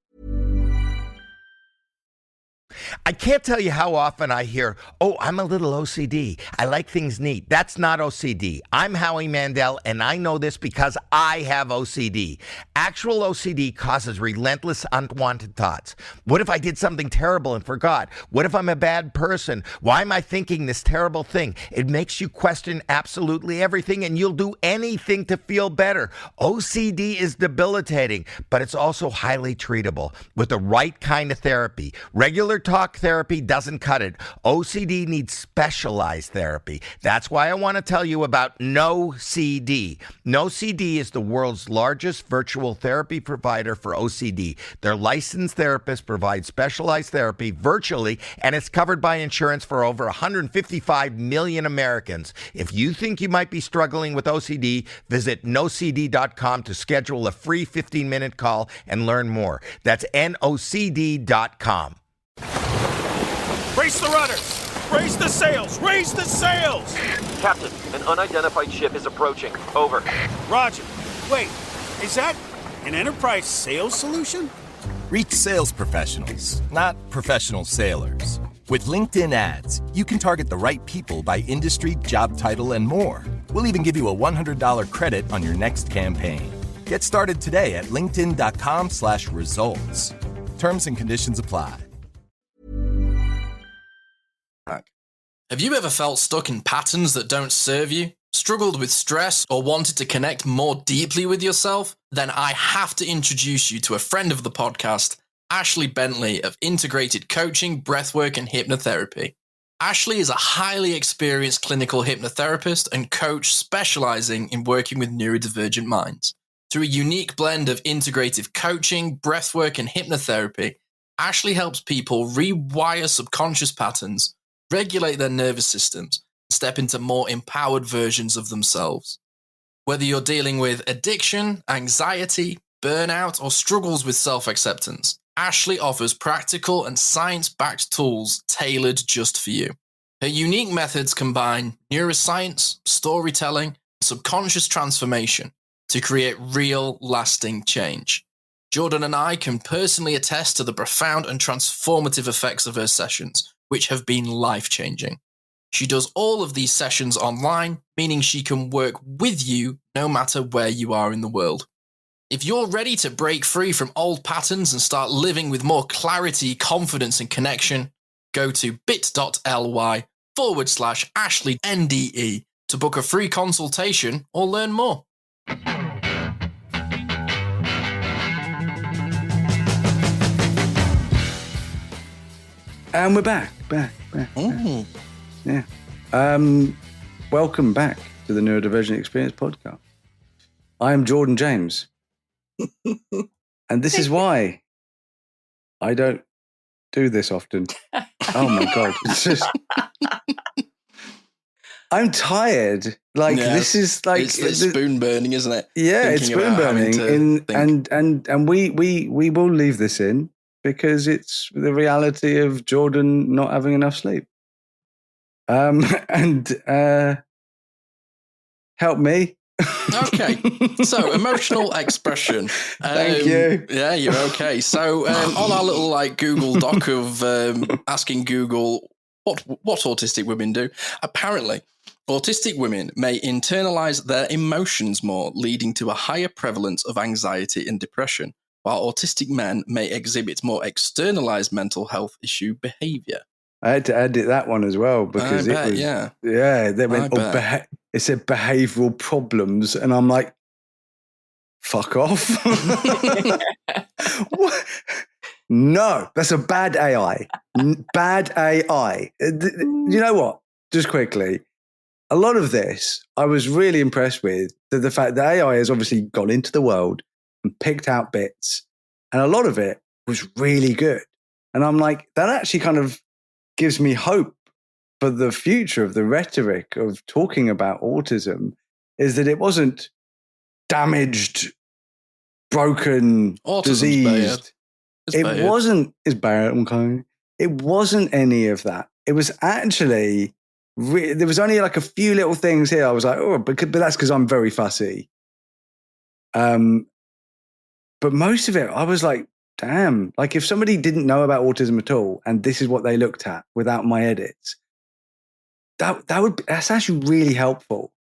I can't tell you how often I hear, oh, I'm a little OCD. I like things neat. That's not OCD. I'm Howie Mandel, and I know this because I have OCD. Actual OCD causes relentless, unwanted thoughts. What if I did something terrible and forgot? What if I'm a bad person? Why am I thinking this terrible thing? It makes you question absolutely everything, and you'll do anything to feel better. OCD is debilitating, but it's also highly treatable with the right kind of therapy. Regular talk therapy doesn't cut it. OCD needs specialized therapy. That's why I want to tell you about NoCD. NoCD is the world's largest virtual therapy provider for OCD. Their licensed therapists provide specialized therapy virtually, and it's covered by insurance for over 155 million Americans. If you think you might be struggling with OCD, visit nocd.com to schedule a free 15-minute call and learn more. That's nocd.com. Brace the rudders! Raise the sails! Raise the sails! Captain, an unidentified ship is approaching. Over. Roger. Wait, is that an enterprise sales solution? Reach sales professionals, not professional sailors. With LinkedIn ads, you can target the right people by industry, job title, and more. We'll even give you a $100 credit on your next campaign. Get started today at linkedin.com/results. Terms and conditions apply. Have you ever felt stuck in patterns that don't serve you? Struggled with stress or wanted to connect more deeply with yourself? Then I have to introduce you to a friend of the podcast, Ahsley Bentley of Integrated Coaching, Breathwork and Hypnotherapy. Ahsley is a highly experienced clinical hypnotherapist and coach specializing in working with neurodivergent minds. Through a unique blend of integrative coaching, breathwork and hypnotherapy, Ahsley helps people rewire subconscious patterns, regulate their nervous systems, and step into more empowered versions of themselves. Whether you're dealing with addiction, anxiety, burnout, or struggles with self-acceptance, Ahsley offers practical and science-backed tools tailored just for you. Her unique methods combine neuroscience, storytelling, and subconscious transformation to create real, lasting change. Jordan and I can personally attest to the profound and transformative effects of her sessions, which have been life-changing. She does all of these sessions online, meaning she can work with you no matter where you are in the world. If you're ready to break free from old patterns and start living with more clarity, confidence, and connection, go to bit.ly/AhsleyNDE to book a free consultation or learn more. And we're back. Oh. Yeah. Welcome back to the Neurodivergent Experience podcast. I am Jordan James. And this is why I don't do this often. Oh my God. It's just, I'm tired. Like, this is like, it's spoon burning, isn't it? Yeah, it's spoon burning. And we will leave this in, because it's the reality of Jordan not having enough sleep. Help me. Okay, so emotional expression. Thank you. Yeah, you're okay. So on our little Google doc of asking Google what autistic women do, apparently autistic women may internalize their emotions more, leading to a higher prevalence of anxiety and depression, while autistic men may exhibit more externalized mental health issue behavior. I had to edit that one as well, because they went, it said behavioral problems, and I'm like, fuck off. What? No, that's a bad AI. Bad AI. You know what? Just quickly, a lot of this I was really impressed with, the fact that AI has obviously gone into the world and picked out bits, and a lot of it was really good. And I'm like, that actually kind of gives me hope for the future of the rhetoric of talking about autism, is that it wasn't damaged, broken, Autism's diseased. Bad. It's bad. Wasn't, it's bad, okay. It wasn't any of that. It was actually, there was only like a few little things here. I was like, oh, but that's because I'm very fussy. But most of it, I was like, damn, like if somebody didn't know about autism at all, and this is what they looked at without my edits, that's actually really helpful.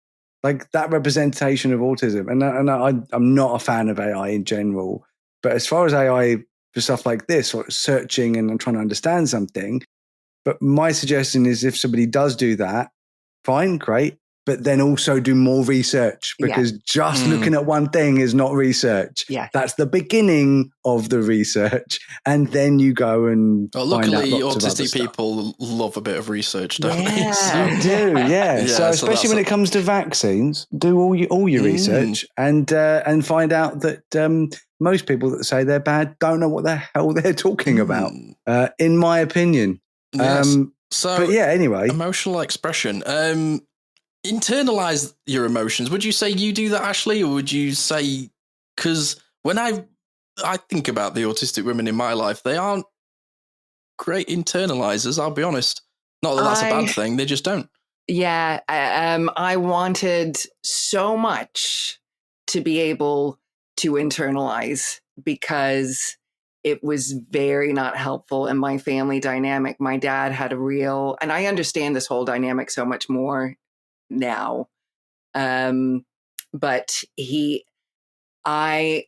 Like that representation of autism. And I'm not a fan of AI in general, but as far as AI for stuff like this, or searching and trying to understand something, but my suggestion is if somebody does do that, fine, great, but then also do more research, because just looking at one thing is not research. Yeah. That's the beginning of the research. And then you go and luckily, find out lots autistic of other people love a bit of research, don't they? They do, yeah. So especially when it comes to vaccines, do all your research and find out that most people that say they're bad don't know what the hell they're talking about, in my opinion. Yes. But yeah, anyway. Emotional expression. Internalize your emotions. Would you say you do that, Ahsley, or would you say, because when I think about the autistic women in my life, they aren't great internalizers, I'll be honest. Not that that's a bad thing, they just don't. Yeah, I wanted so much to be able to internalize, because it was very not helpful in my family dynamic. My dad had and I understand this whole dynamic so much more now. But I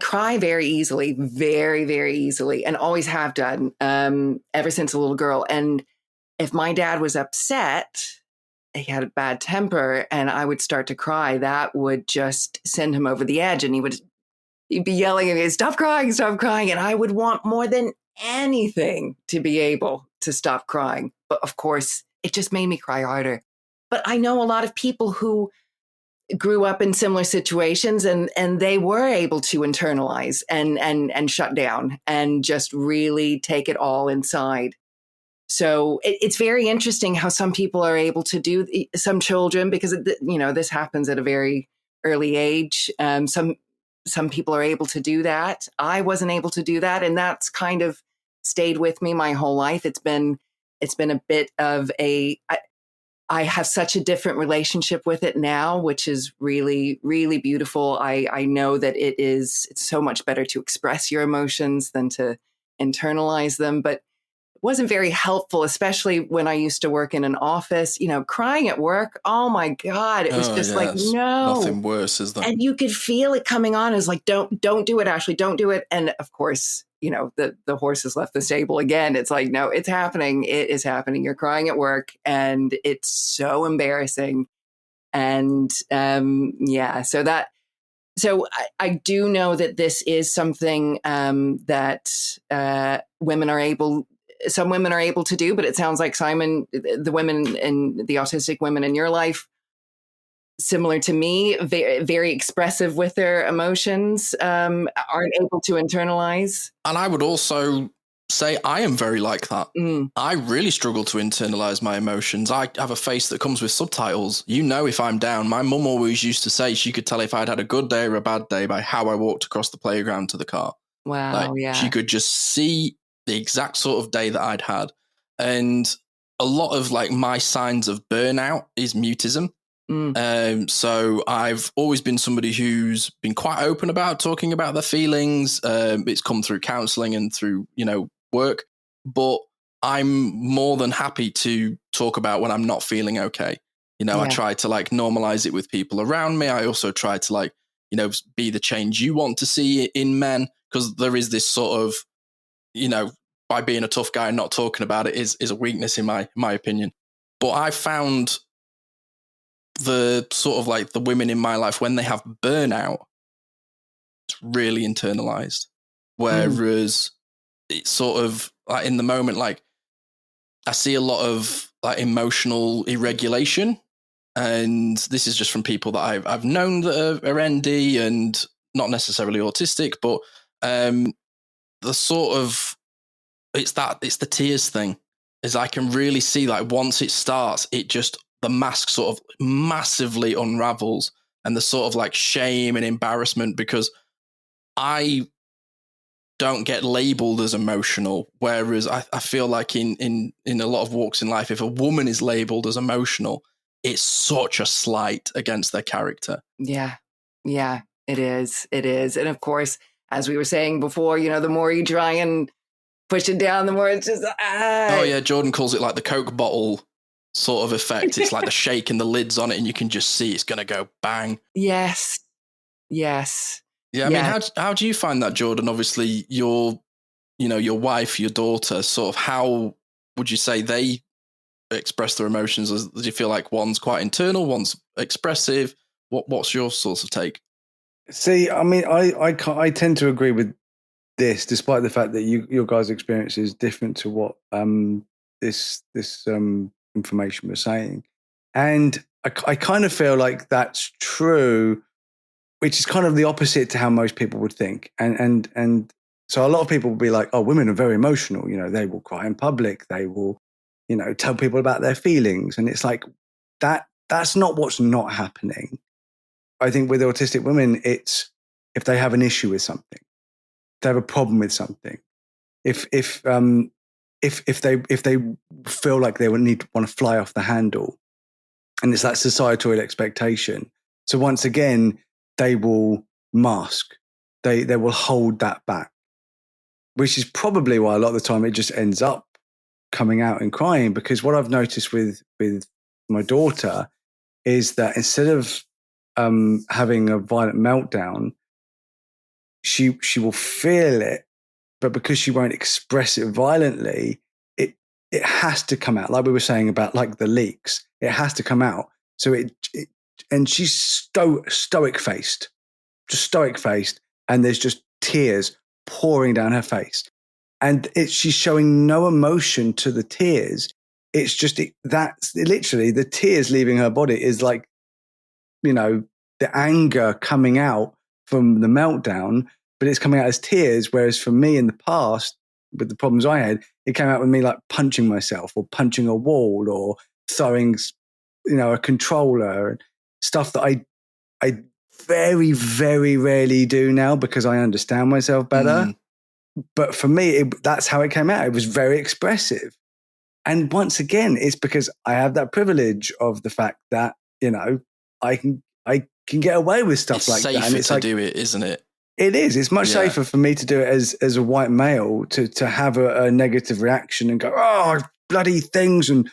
cry very easily, very, very easily, and always have done, ever since a little girl. And if my dad was upset, he had a bad temper, and I would start to cry, that would just send him over the edge. And he'd be yelling at me, stop crying, stop crying. And I would want more than anything to be able to stop crying. But of course, it just made me cry harder. But I know a lot of people who grew up in similar situations, and they were able to internalize and shut down and just really take it all inside. So it's very interesting how some people are able to do, some children, because this happens at a very early age. Some people are able to do that. I wasn't able to do that, and that's kind of stayed with me my whole life. It's been a bit of I have such a different relationship with it now, which is really, really beautiful. I know that it's so much better to express your emotions than to internalize them, but it wasn't very helpful, especially when I used to work in an office, crying at work. Oh my God. It was like, no. Nothing worse, is there? And you could feel it coming on. It's like, don't do it, Ahsley, don't do it. And of course, the horse has left the stable again. It's like, no, it's happening. It is happening. You're crying at work, and it's so embarrassing. And so I do know that this is something that some women are able to do, but it sounds like, Simon, the women and the autistic women in your life, similar to me, very, very expressive with their emotions, aren't able to internalize. And I would also say I am very like that. I really struggle to internalize my emotions. I have a face that comes with subtitles. If I'm down. My mum always used to say she could tell if I'd had a good day or a bad day by how I walked across the playground to the car. Wow, yeah. She could just see the exact sort of day that I'd had. And a lot of my signs of burnout is mutism. So I've always been somebody who's been quite open about talking about their feelings. It's come through counseling and through, work, but I'm more than happy to talk about when I'm not feeling okay. I try to normalize it with people around me. I also try to be the change you want to see in men, because there is this sort of, by being a tough guy and not talking about it is a weakness in my opinion. But I found the sort of the women in my life, when they have burnout, it's really internalized. Whereas it's sort of in the moment, I see a lot of emotional irregulation. And this is just from people that I've known that are ND and not necessarily autistic, but the sort of, it's the tears thing, is I can really see once it starts, the mask sort of massively unravels, and the sort of shame and embarrassment, because I don't get labeled as emotional. Whereas I feel like in a lot of walks in life, if a woman is labeled as emotional, it's such a slight against their character. Yeah. Yeah, it is. It is. And of course, as we were saying before, the more you try and push it down, the more it's just, Oh yeah, Jordan calls it like the Coke bottle sort of effect. It's like the shake and the lids on it, and you can just see it's going to go bang. Yes. Yeah, I mean, how do you find that, Jordan? Obviously, your wife, your daughter, sort of, how would you say they express their emotions? Do you feel like one's quite internal, one's expressive? What's your sort of take? See, I mean, I tend to agree with this, despite the fact that your guys' experience is different to what this information was saying, and I kind of feel like that's true, which is kind of the opposite to how most people would think, and so a lot of people will be like, oh, women are very emotional, they will cry in public, they will, tell people about their feelings, and it's like that's not what's not happening. I think with autistic women, it's if they have an issue with something, if they have a problem with something, if they feel like they want to fly off the handle, and it's that societal expectation. So once again, they will mask, they will hold that back, which is probably why a lot of the time it just ends up coming out and crying. Because what I've noticed with my daughter is that instead of having a violent meltdown, she will feel it, but because she won't express it violently, it has to come out. Like we were saying about like the leaks, it has to come out. So and she's stoic faced, and there's just tears pouring down her face, and she's showing no emotion to the tears. It's just that's literally the tears leaving her body is like, the anger coming out from the meltdown, but it's coming out as tears. Whereas for me in the past, with the problems I had, it came out with me like punching myself or punching a wall or throwing, a controller and stuff that I very, very rarely do now because I understand myself better. But for me, that's how it came out. It was very expressive. And once again, it's because I have that privilege of the fact that, I can get away with stuff like that. And it's safer to do it, isn't it? It is. It's much safer for me to do it as a white male to have a negative reaction and go, oh, bloody things, and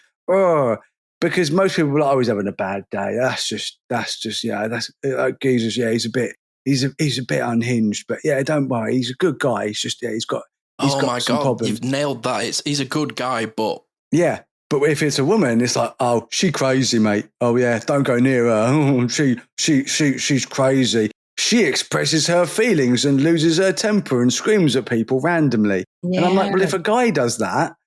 because most people are always having a bad day. That's just Jesus. Yeah, he's a bit unhinged, but yeah, don't worry, he's a good guy. He's just he's got some problems. You've nailed that. He's a good guy, but yeah. But if it's a woman, it's like, oh, she crazy, mate. Oh yeah, don't go near her. Oh, she's crazy. She expresses her feelings and loses her temper and screams at people randomly. Yeah. And I'm like, well, if a guy does that,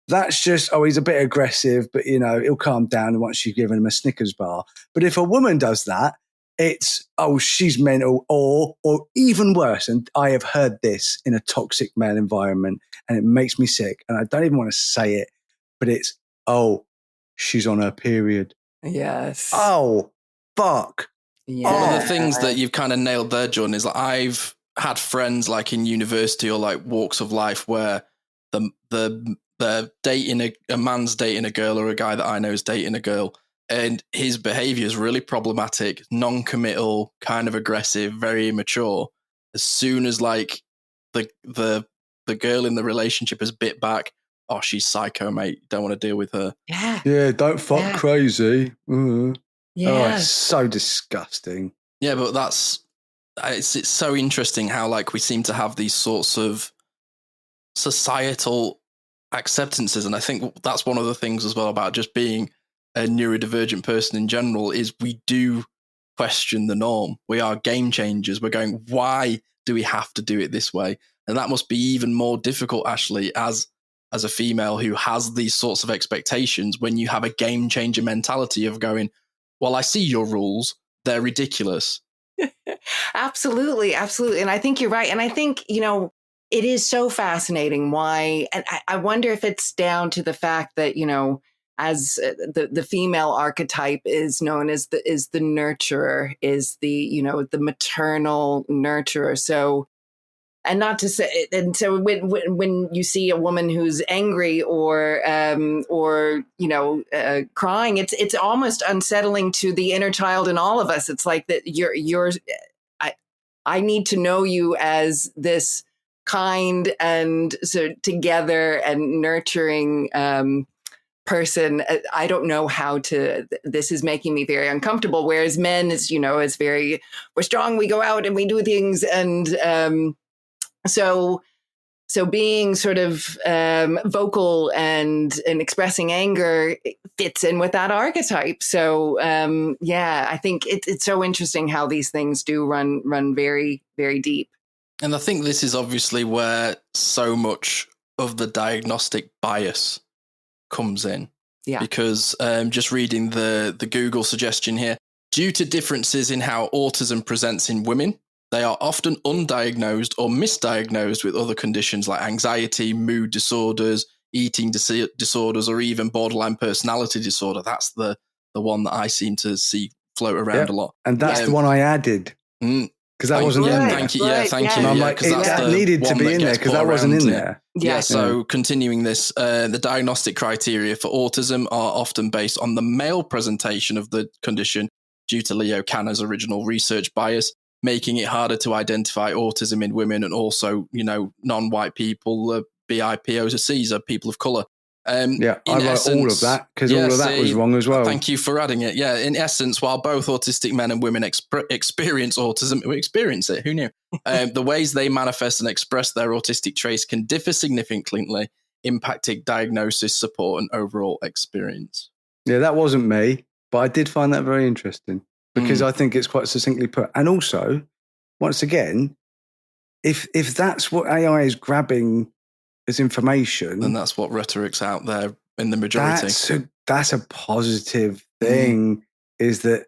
that's just, oh, he's a bit aggressive, but he'll calm down once you've given him a Snickers bar. But if a woman does that, it's, oh, she's mental, or even worse. And I have heard this in a toxic male environment, and it makes me sick. And I don't even want to say it, but it's, oh, she's on her period. Yes. Oh, fuck. Yeah. One of the things that you've kind of nailed there, John, is like I've had friends like in university or like walks of life where they're dating a man's dating a girl, or a guy that I know is dating a girl, and his behavior is really problematic, non-committal, kind of aggressive, very immature. As soon as like the girl in the relationship has bit back, oh, she's psycho, mate. Don't want to deal with her. Yeah. Yeah, don't fuck crazy. Yeah. Oh, it's so disgusting. Yeah, but it's so interesting how like we seem to have these sorts of societal acceptances. And I think that's one of the things as well about just being a neurodivergent person in general is we do question the norm. We are game changers. We're going, why do we have to do it this way? And that must be even more difficult, Ahsley, as a female who has these sorts of expectations, when you have a game changer mentality of going, well, I see your rules, they're ridiculous. Absolutely. And I think you're right. And I think, it is so fascinating why, and I wonder if it's down to the fact that, as the female archetype is known as the nurturer, is the maternal nurturer. So And not to say, and so when you see a woman who's angry or crying, it's almost unsettling to the inner child in all of us. It's like that I need to know you as this kind and so together and nurturing person. I don't know how to. This is making me very uncomfortable. Whereas men, is very, we're strong. We go out and we do things, and so being sort of vocal and expressing anger fits in with that archetype. So I think it's so interesting how these things do run very, very deep. And I think this is obviously where so much of the diagnostic bias comes in. Yeah. Because just reading the Google suggestion here, due to differences in how autism presents in women, they are often undiagnosed or misdiagnosed with other conditions like anxiety, mood disorders, eating disorders, or even borderline personality disorder. That's the one that I seem to see float around a lot. And that's the one I added. Because that wasn't in there. Thank you. Right, Thank you. And I'm like, that needed to be in there because that wasn't in there. Yeah. So continuing this, the diagnostic criteria for autism are often based on the male presentation of the condition due to Leo Kanner's original research bias, making it harder to identify autism in women and also, non-white people, BIPOCs, people of color. I wrote all of that because all of that was wrong as well. Thank you for adding it. Yeah, in essence, while both autistic men and women experience autism, we experience it. Who knew? The ways they manifest and express their autistic traits can differ significantly, impacting diagnosis, support, and overall experience. Yeah, that wasn't me, but I did find that very interesting because I think it's quite succinctly put. And also, once again, if that's what AI is grabbing as information, and that's what rhetoric's out there in the majority. That's a positive thing, is that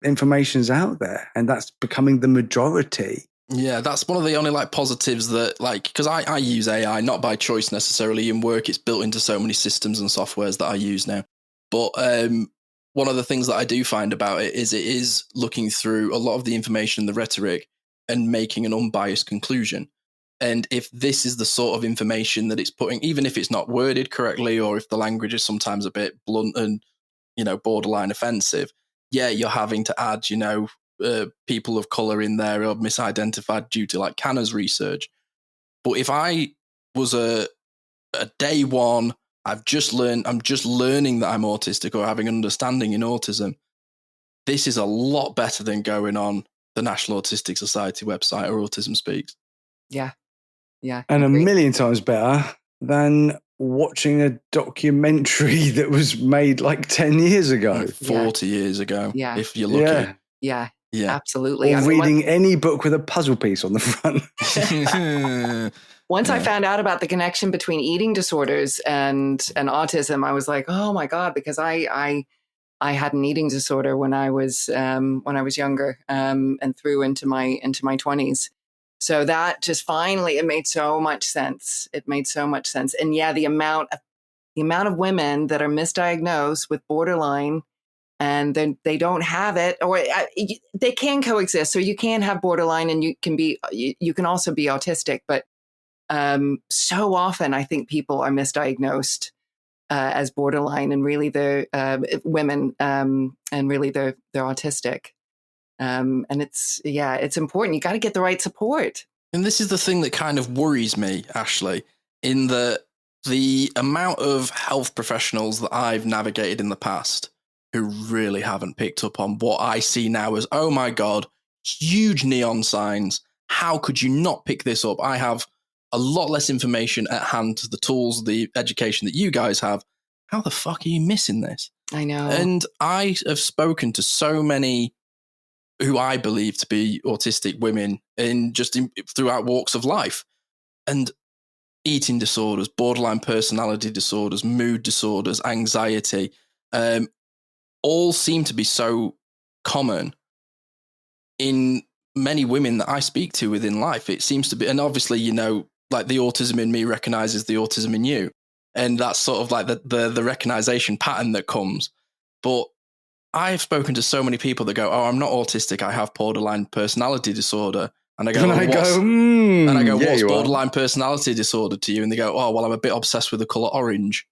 information's out there and that's becoming the majority. Yeah, that's one of the only positives that because I use AI not by choice necessarily in work. It's built into so many systems and softwares that I use now. But one of the things that I do find about it is looking through a lot of the information, the rhetoric, and making an unbiased conclusion. And if this is the sort of information that it's putting, even if it's not worded correctly, or if the language is sometimes a bit blunt and, borderline offensive, you're having to add, people of color in there or misidentified due to Kanner's research. But if I was a day one, I'm just learning that I'm autistic or having an understanding in autism, this is a lot better than going on the National Autistic Society website or Autism Speaks. Yeah. Yeah. And a million times better than watching a documentary that was made 10 years ago. 40 years ago, if you're lucky. Yeah, absolutely. Or reading any book with a puzzle piece on the front. Once I found out about the connection between eating disorders and autism, I was like, oh my God, because I had an eating disorder when I was younger and through into my 20s. So that just finally, it made so much sense. And the amount of women that are misdiagnosed with borderline and then they don't have it, or they can coexist. So you can have borderline and you can also be autistic. But so often I think people are misdiagnosed as borderline and really they're women and really they're autistic. And it's important. You got to get the right support. And this is the thing that kind of worries me, Ahsley, in the amount of health professionals that I've navigated in the past who really haven't picked up on what I see now as, oh my God, huge neon signs. How could you not pick this up? I have a lot less information at hand to the tools, the education that you guys have. How the fuck are you missing this? I know. And I have spoken to so many who I believe to be autistic women throughout walks of life, and eating disorders, borderline personality disorders, mood disorders, anxiety, all seem to be so common in many women that I speak to within life. It seems to be, and obviously, the autism in me recognizes the autism in you. And that's sort of the recognition pattern that comes. But I've spoken to so many people that go, oh, I'm not autistic. I have borderline personality disorder. And I go, what's borderline personality disorder to you? And they go, oh, well, I'm a bit obsessed with the colour orange.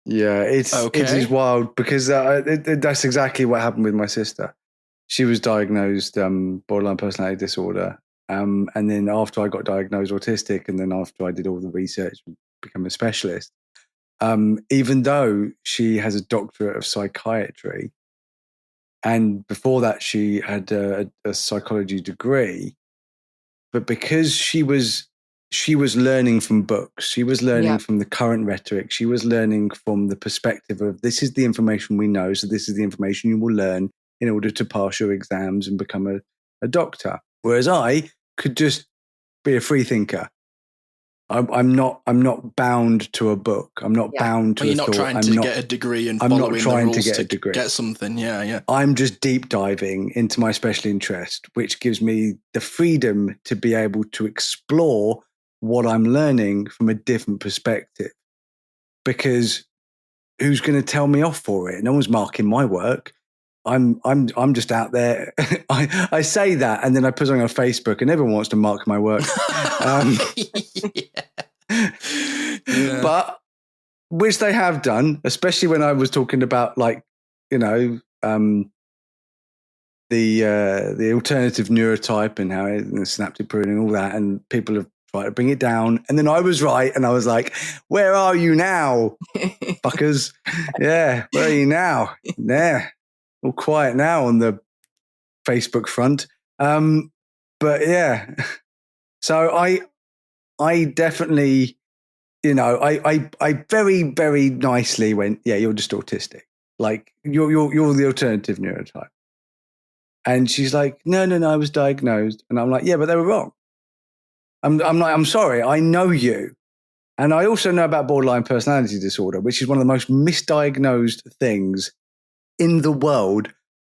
Yeah, it is wild because that's exactly what happened with my sister. She was diagnosed borderline personality disorder. And then after I got diagnosed autistic, and then after I did all the research and become a specialist, even though she has a doctorate of psychiatry, and before that she had a psychology degree, but because she was learning from books, she was learning from the current rhetoric, she was learning from the perspective of this is the information we know, so this is the information you will learn in order to pass your exams and become a doctor. Whereas I could just be a free thinker. I'm not bound to a book. I'm not bound to a thought. You're not trying to get a degree and following the rules to get something. Yeah. I'm just deep diving into my special interest, which gives me the freedom to be able to explore what I'm learning from a different perspective. Because who's going to tell me off for it? No one's marking my work. I'm just out there. I say that, and then I put something on Facebook, and everyone wants to mark my work. But which they have done, especially when I was talking about, like, the alternative neurotype and how and synaptic pruning and all that, and people have tried to bring it down, and then I was right, and I was like, "Where are you now, fuckers? Yeah, where are you now? There." All quiet now on the Facebook front. But yeah, so I definitely, I very, very nicely went, yeah, you're just autistic. Like you're the alternative neurotype. And she's like, no, I was diagnosed. And I'm like, yeah, but they were wrong. I'm sorry. I know you. And I also know about borderline personality disorder, which is one of the most misdiagnosed things in the world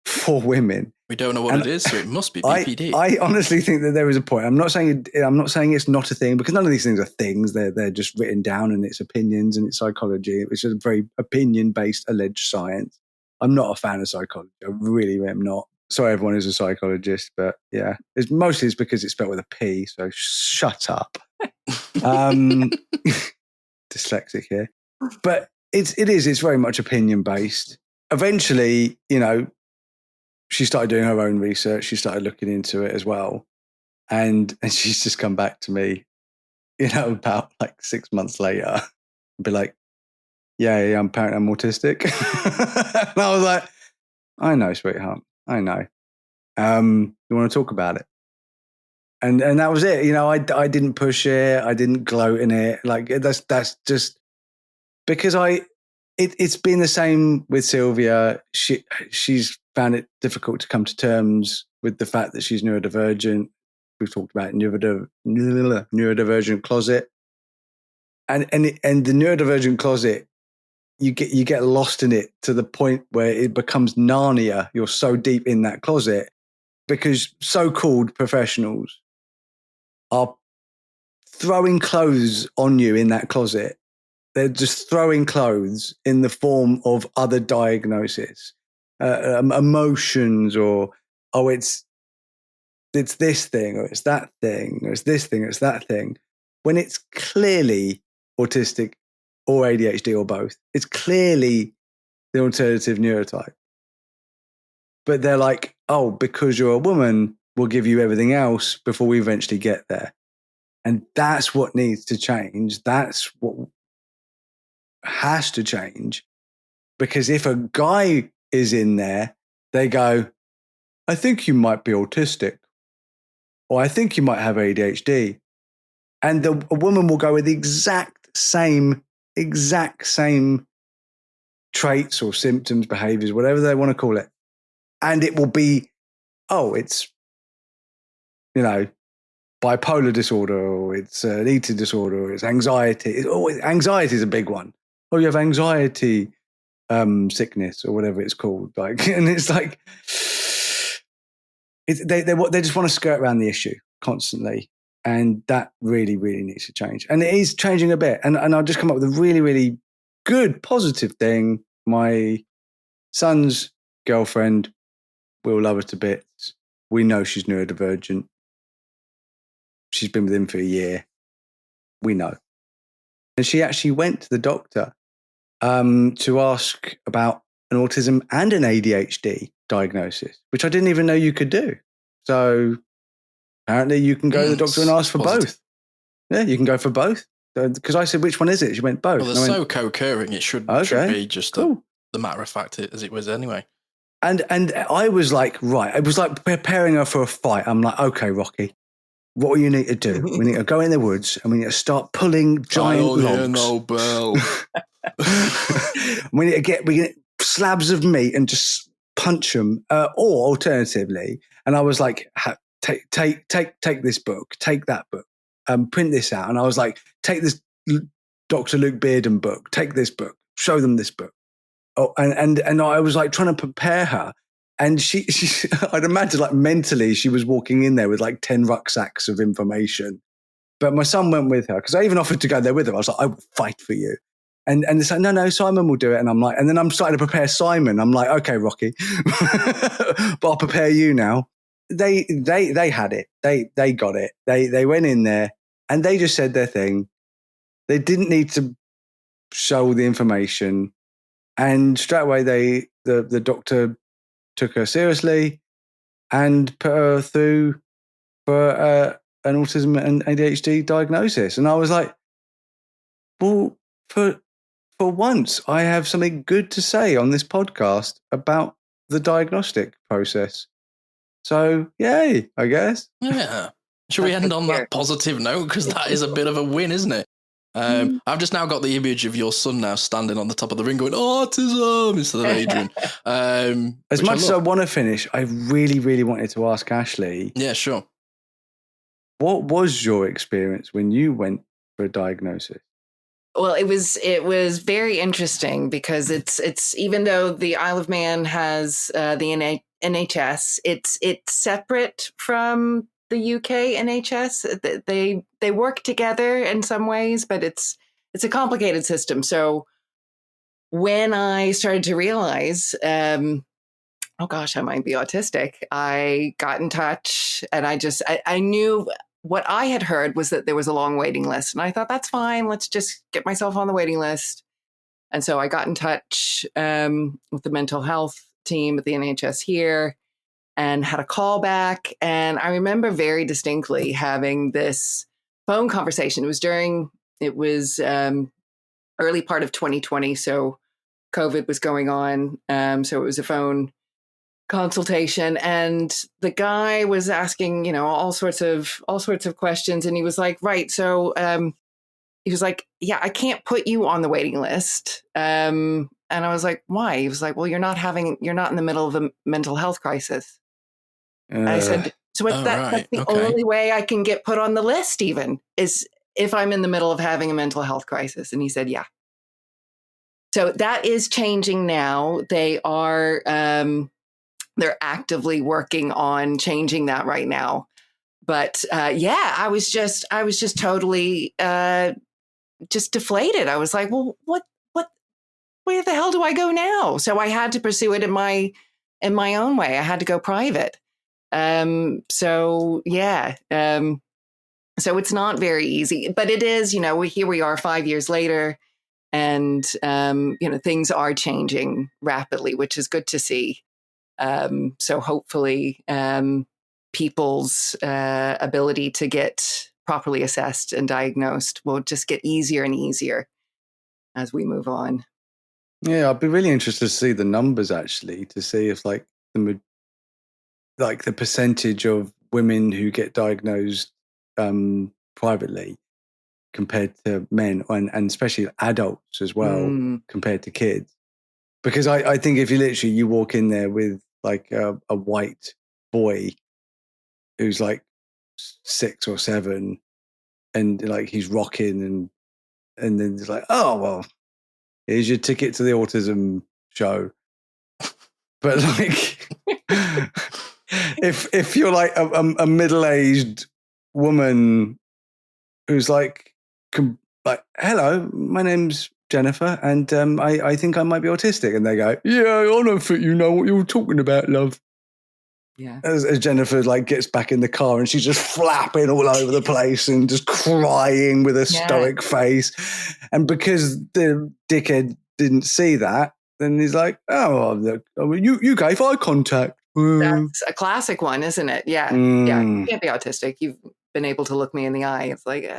for women. We don't know what it is, so it must be BPD. I honestly think that there is a point. I'm not saying it's not a thing, because none of these things are things. They're just written down, and it's opinions and it's psychology. It's a very opinion-based alleged science. I'm not a fan of psychology. I really am not. Sorry, everyone who's a psychologist, but yeah, it's because it's spelled with a P. So shut up. Dyslexic here, but it's very much opinion-based. Eventually, she started doing her own research. She started looking into it as well. And she's just come back to me, about like 6 months later and be like, yeah, apparently I'm autistic. And I was like, I know, sweetheart. I know. You want to talk about it? And that was it. I didn't push it. I didn't gloat in it. Like that's just because it's been the same with Sylvia. She's found it difficult to come to terms with the fact that she's neurodivergent. We've talked about neurodivergent closet, and the neurodivergent closet, you get lost in it to the point where it becomes Narnia. You're so deep in that closet because so-called professionals are throwing clothes on you in that closet. They're just throwing clothes in the form of other diagnoses, emotions, or, oh, it's this thing, or it's that thing, or it's this thing, or it's that thing, when it's clearly autistic or ADHD or both. It's clearly the alternative neurotype. But they're like, oh, because you're a woman, we'll give you everything else before we eventually get there. And that's what needs to change. That's what has to change, because if a guy is in there, they go, I think you might be autistic, or I think you might have ADHD. And a woman will go with the exact same traits or symptoms, behaviors, whatever they want to call it. And it will be, oh, it's, bipolar disorder, or it's an eating disorder, or it's anxiety. Anxiety is a big one. Oh, you have anxiety sickness, or whatever it's called. Like, and it's like, they just want to skirt around the issue constantly. And that really, really needs to change. And it is changing a bit. And I'll just come up with a really, really good, positive thing. My son's girlfriend will love her to bits. We know she's neurodivergent. She's been with him for a year. We know. And she actually went to the doctor to ask about an autism and an ADHD diagnosis, which I didn't even know you could do. So apparently you can go to the doctor and ask for both. Yeah, you can go for both. Because I said, which one is it? She went, both. Well, they're so co-occurring, it should be just the matter of fact as it was anyway. And I was like, right, it was like preparing her for a fight. I'm like, okay, Rocky, what do you need to do? We need to go in the woods and we need to start pulling giant logs. Nobel. we need to get slabs of meat and just punch them. Or alternatively, and I was like, take this book, take that book, print this out. And I was like, take this Dr. Luke Bearden book, take this book, show them this book. Oh, and I was like trying to prepare her. And she I'd imagine like mentally she was walking in there with like 10 rucksacks of information. But my son went with her because I even offered to go there with her. I was like, I will fight for you. And it's like, no, Simon will do it. And I'm like, and then I'm starting to prepare Simon. I'm like, okay, Rocky, but I'll prepare you now. They had it. They got it. They went in there and they just said their thing. They didn't need to show all the information. And straight away, the doctor took her seriously and put her through for an autism and ADHD diagnosis. And I was like, well, for once, I have something good to say on this podcast about the diagnostic process. So, yay, I guess. Yeah. Should we end on that positive note? Because that is a bit of a win, isn't it? I've just now got the image of your son now standing on the top of the ring going, autism, instead of Adrian. As much as I want to finish, I really, really wanted to ask Ahsley. Yeah, sure. What was your experience when you went for a diagnosis? Well, it was very interesting because it's even though the Isle of Man has the NHS, it's separate from the UK NHS. They work together in some ways, but it's a complicated system. So when I started to realize, oh gosh, I might be autistic, I got in touch and I knew what I had heard was that there was a long waiting list. And I thought, that's fine. Let's just get myself on the waiting list. And so I got in touch with the mental health team at the NHS here and had a call back. And I remember very distinctly having this phone conversation. It was early part of 2020. So COVID was going on. So it was a phone consultation, and the guy was asking, all sorts of questions. And he was like, right. So he was like, yeah, I can't put you on the waiting list. And I was like, why? He was like, well, you're not in the middle of a mental health crisis. I said, so that's the only way I can get put on the list, even, is if I'm in the middle of having a mental health crisis. And he said, yeah. So that is changing now. They are, they're actively working on changing that right now. But I was just totally just deflated. I was like, well, where the hell do I go now? So I had to pursue it in my own way. I had to go private. So it's not very easy, but it is, here we are 5 years later, and, things are changing rapidly, which is good to see. So hopefully, people's ability to get properly assessed and diagnosed will just get easier and easier as we move on. Yeah, I'd be really interested to see the numbers, actually, to see if the percentage of women who get diagnosed privately compared to men, and especially adults as well, compared to kids. Because I think if you walk in there with a white boy who's 6 or 7 and he's rocking and then it's like, oh, well, here's your ticket to the autism show. But if you're a middle-aged woman who's hello, my name's Jennifer, and I think I might be autistic. And they go, yeah, I don't think you know what you're talking about, love. Yeah. As Jennifer like gets back in the car and she's just flapping all over the place and just crying with a stoic face. And because the dickhead didn't see that, then he's like, "Oh, look, you gave eye contact." That's a classic one, isn't it? Yeah. Yeah. You can't be autistic. You've been able to look me in the eye. It's like,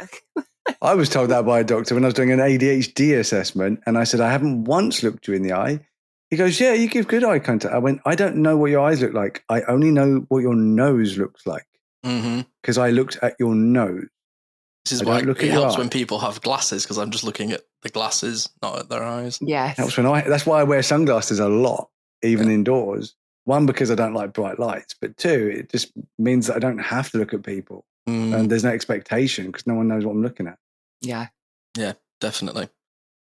I was told that by a doctor when I was doing an ADHD assessment, and I said, "I haven't once looked you in the eye." He goes, "Yeah, you give good eye contact." I went, "I don't know what your eyes look like. I only know what your nose looks like because I looked at your nose." This is why it helps when people have glasses, because I'm just looking at the glasses, not at their eyes. Yes. That's why I wear sunglasses a lot, even indoors. One, because I don't like bright lights, but two, it just means that I don't have to look at people. And there's no expectation because no one knows what I'm looking at. Yeah. Yeah, definitely.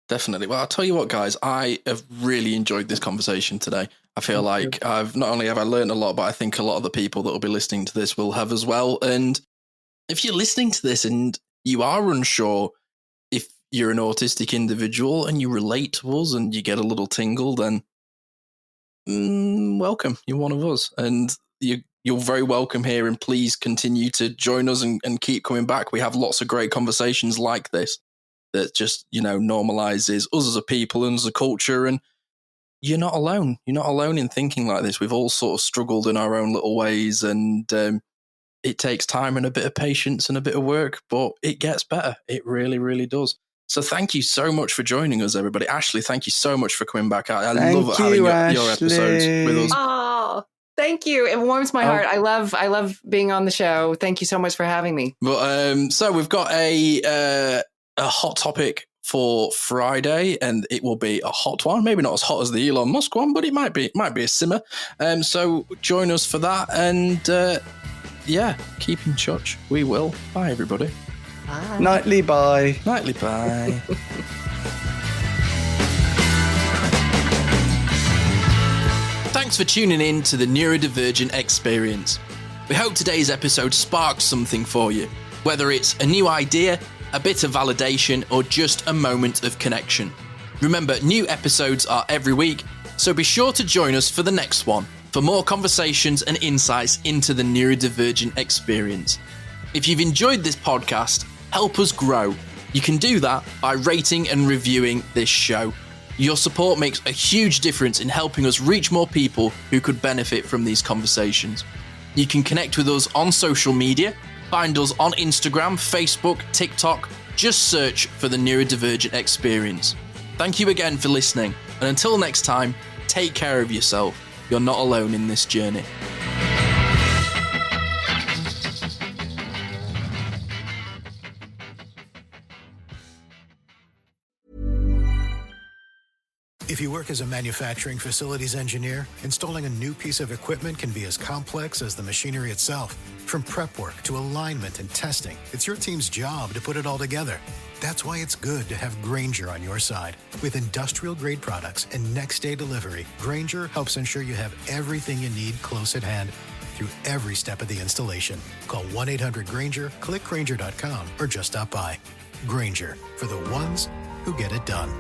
Definitely. Well, I'll tell you what, guys, I have really enjoyed this conversation today. I feel like I've not only have I learned a lot, but I think a lot of the people that will be listening to this will have as well. And if you're listening to this and you are unsure if you're an autistic individual and you relate to us and you get a little tingle, then welcome. You're one of us. And you're very welcome here. And please continue to join us and keep coming back. We have lots of great conversations like this that just, normalizes us as a people and as a culture. And you're not alone. You're not alone in thinking like this. We've all sort of struggled in our own little ways, and it takes time and a bit of patience and a bit of work, but it gets better. It really, really does. So thank you so much for joining us, everybody. Ashley, thank you so much for coming back. I love having your episodes with us. Oh, thank you. It warms my heart. I love being on the show. Thank you so much for having me. But so we've got a hot topic for Friday, and it will be a hot one. Maybe not as hot as the Elon Musk one, but it might be a simmer. So join us for that, and keep in touch. We will. Bye, everybody. Bye. Nightly bye. Nightly bye. Thanks for tuning in to the Neurodivergent Experience. We hope today's episode sparked something for you, whether it's a new idea, a bit of validation, or just a moment of connection. Remember, new episodes are every week, so be sure to join us for the next one for more conversations and insights into the neurodivergent experience. If you've enjoyed this podcast, help us grow. You can do that by rating and reviewing this show. Your support makes a huge difference in helping us reach more people who could benefit from these conversations. You can connect with us on social media. Find us on Instagram, Facebook, TikTok. Just search for the Neurodivergent Experience. Thank you again for listening. And until next time, take care of yourself. You're not alone in this journey. If you work as a manufacturing facilities engineer, installing a new piece of equipment can be as complex as the machinery itself. From prep work to alignment and testing, it's your team's job to put it all together. That's why it's good to have Grainger on your side. With industrial-grade products and next-day delivery, Grainger helps ensure you have everything you need close at hand through every step of the installation. Call 1-800-GRAINGER, click Grainger.com, or just stop by. Grainger, for the ones who get it done.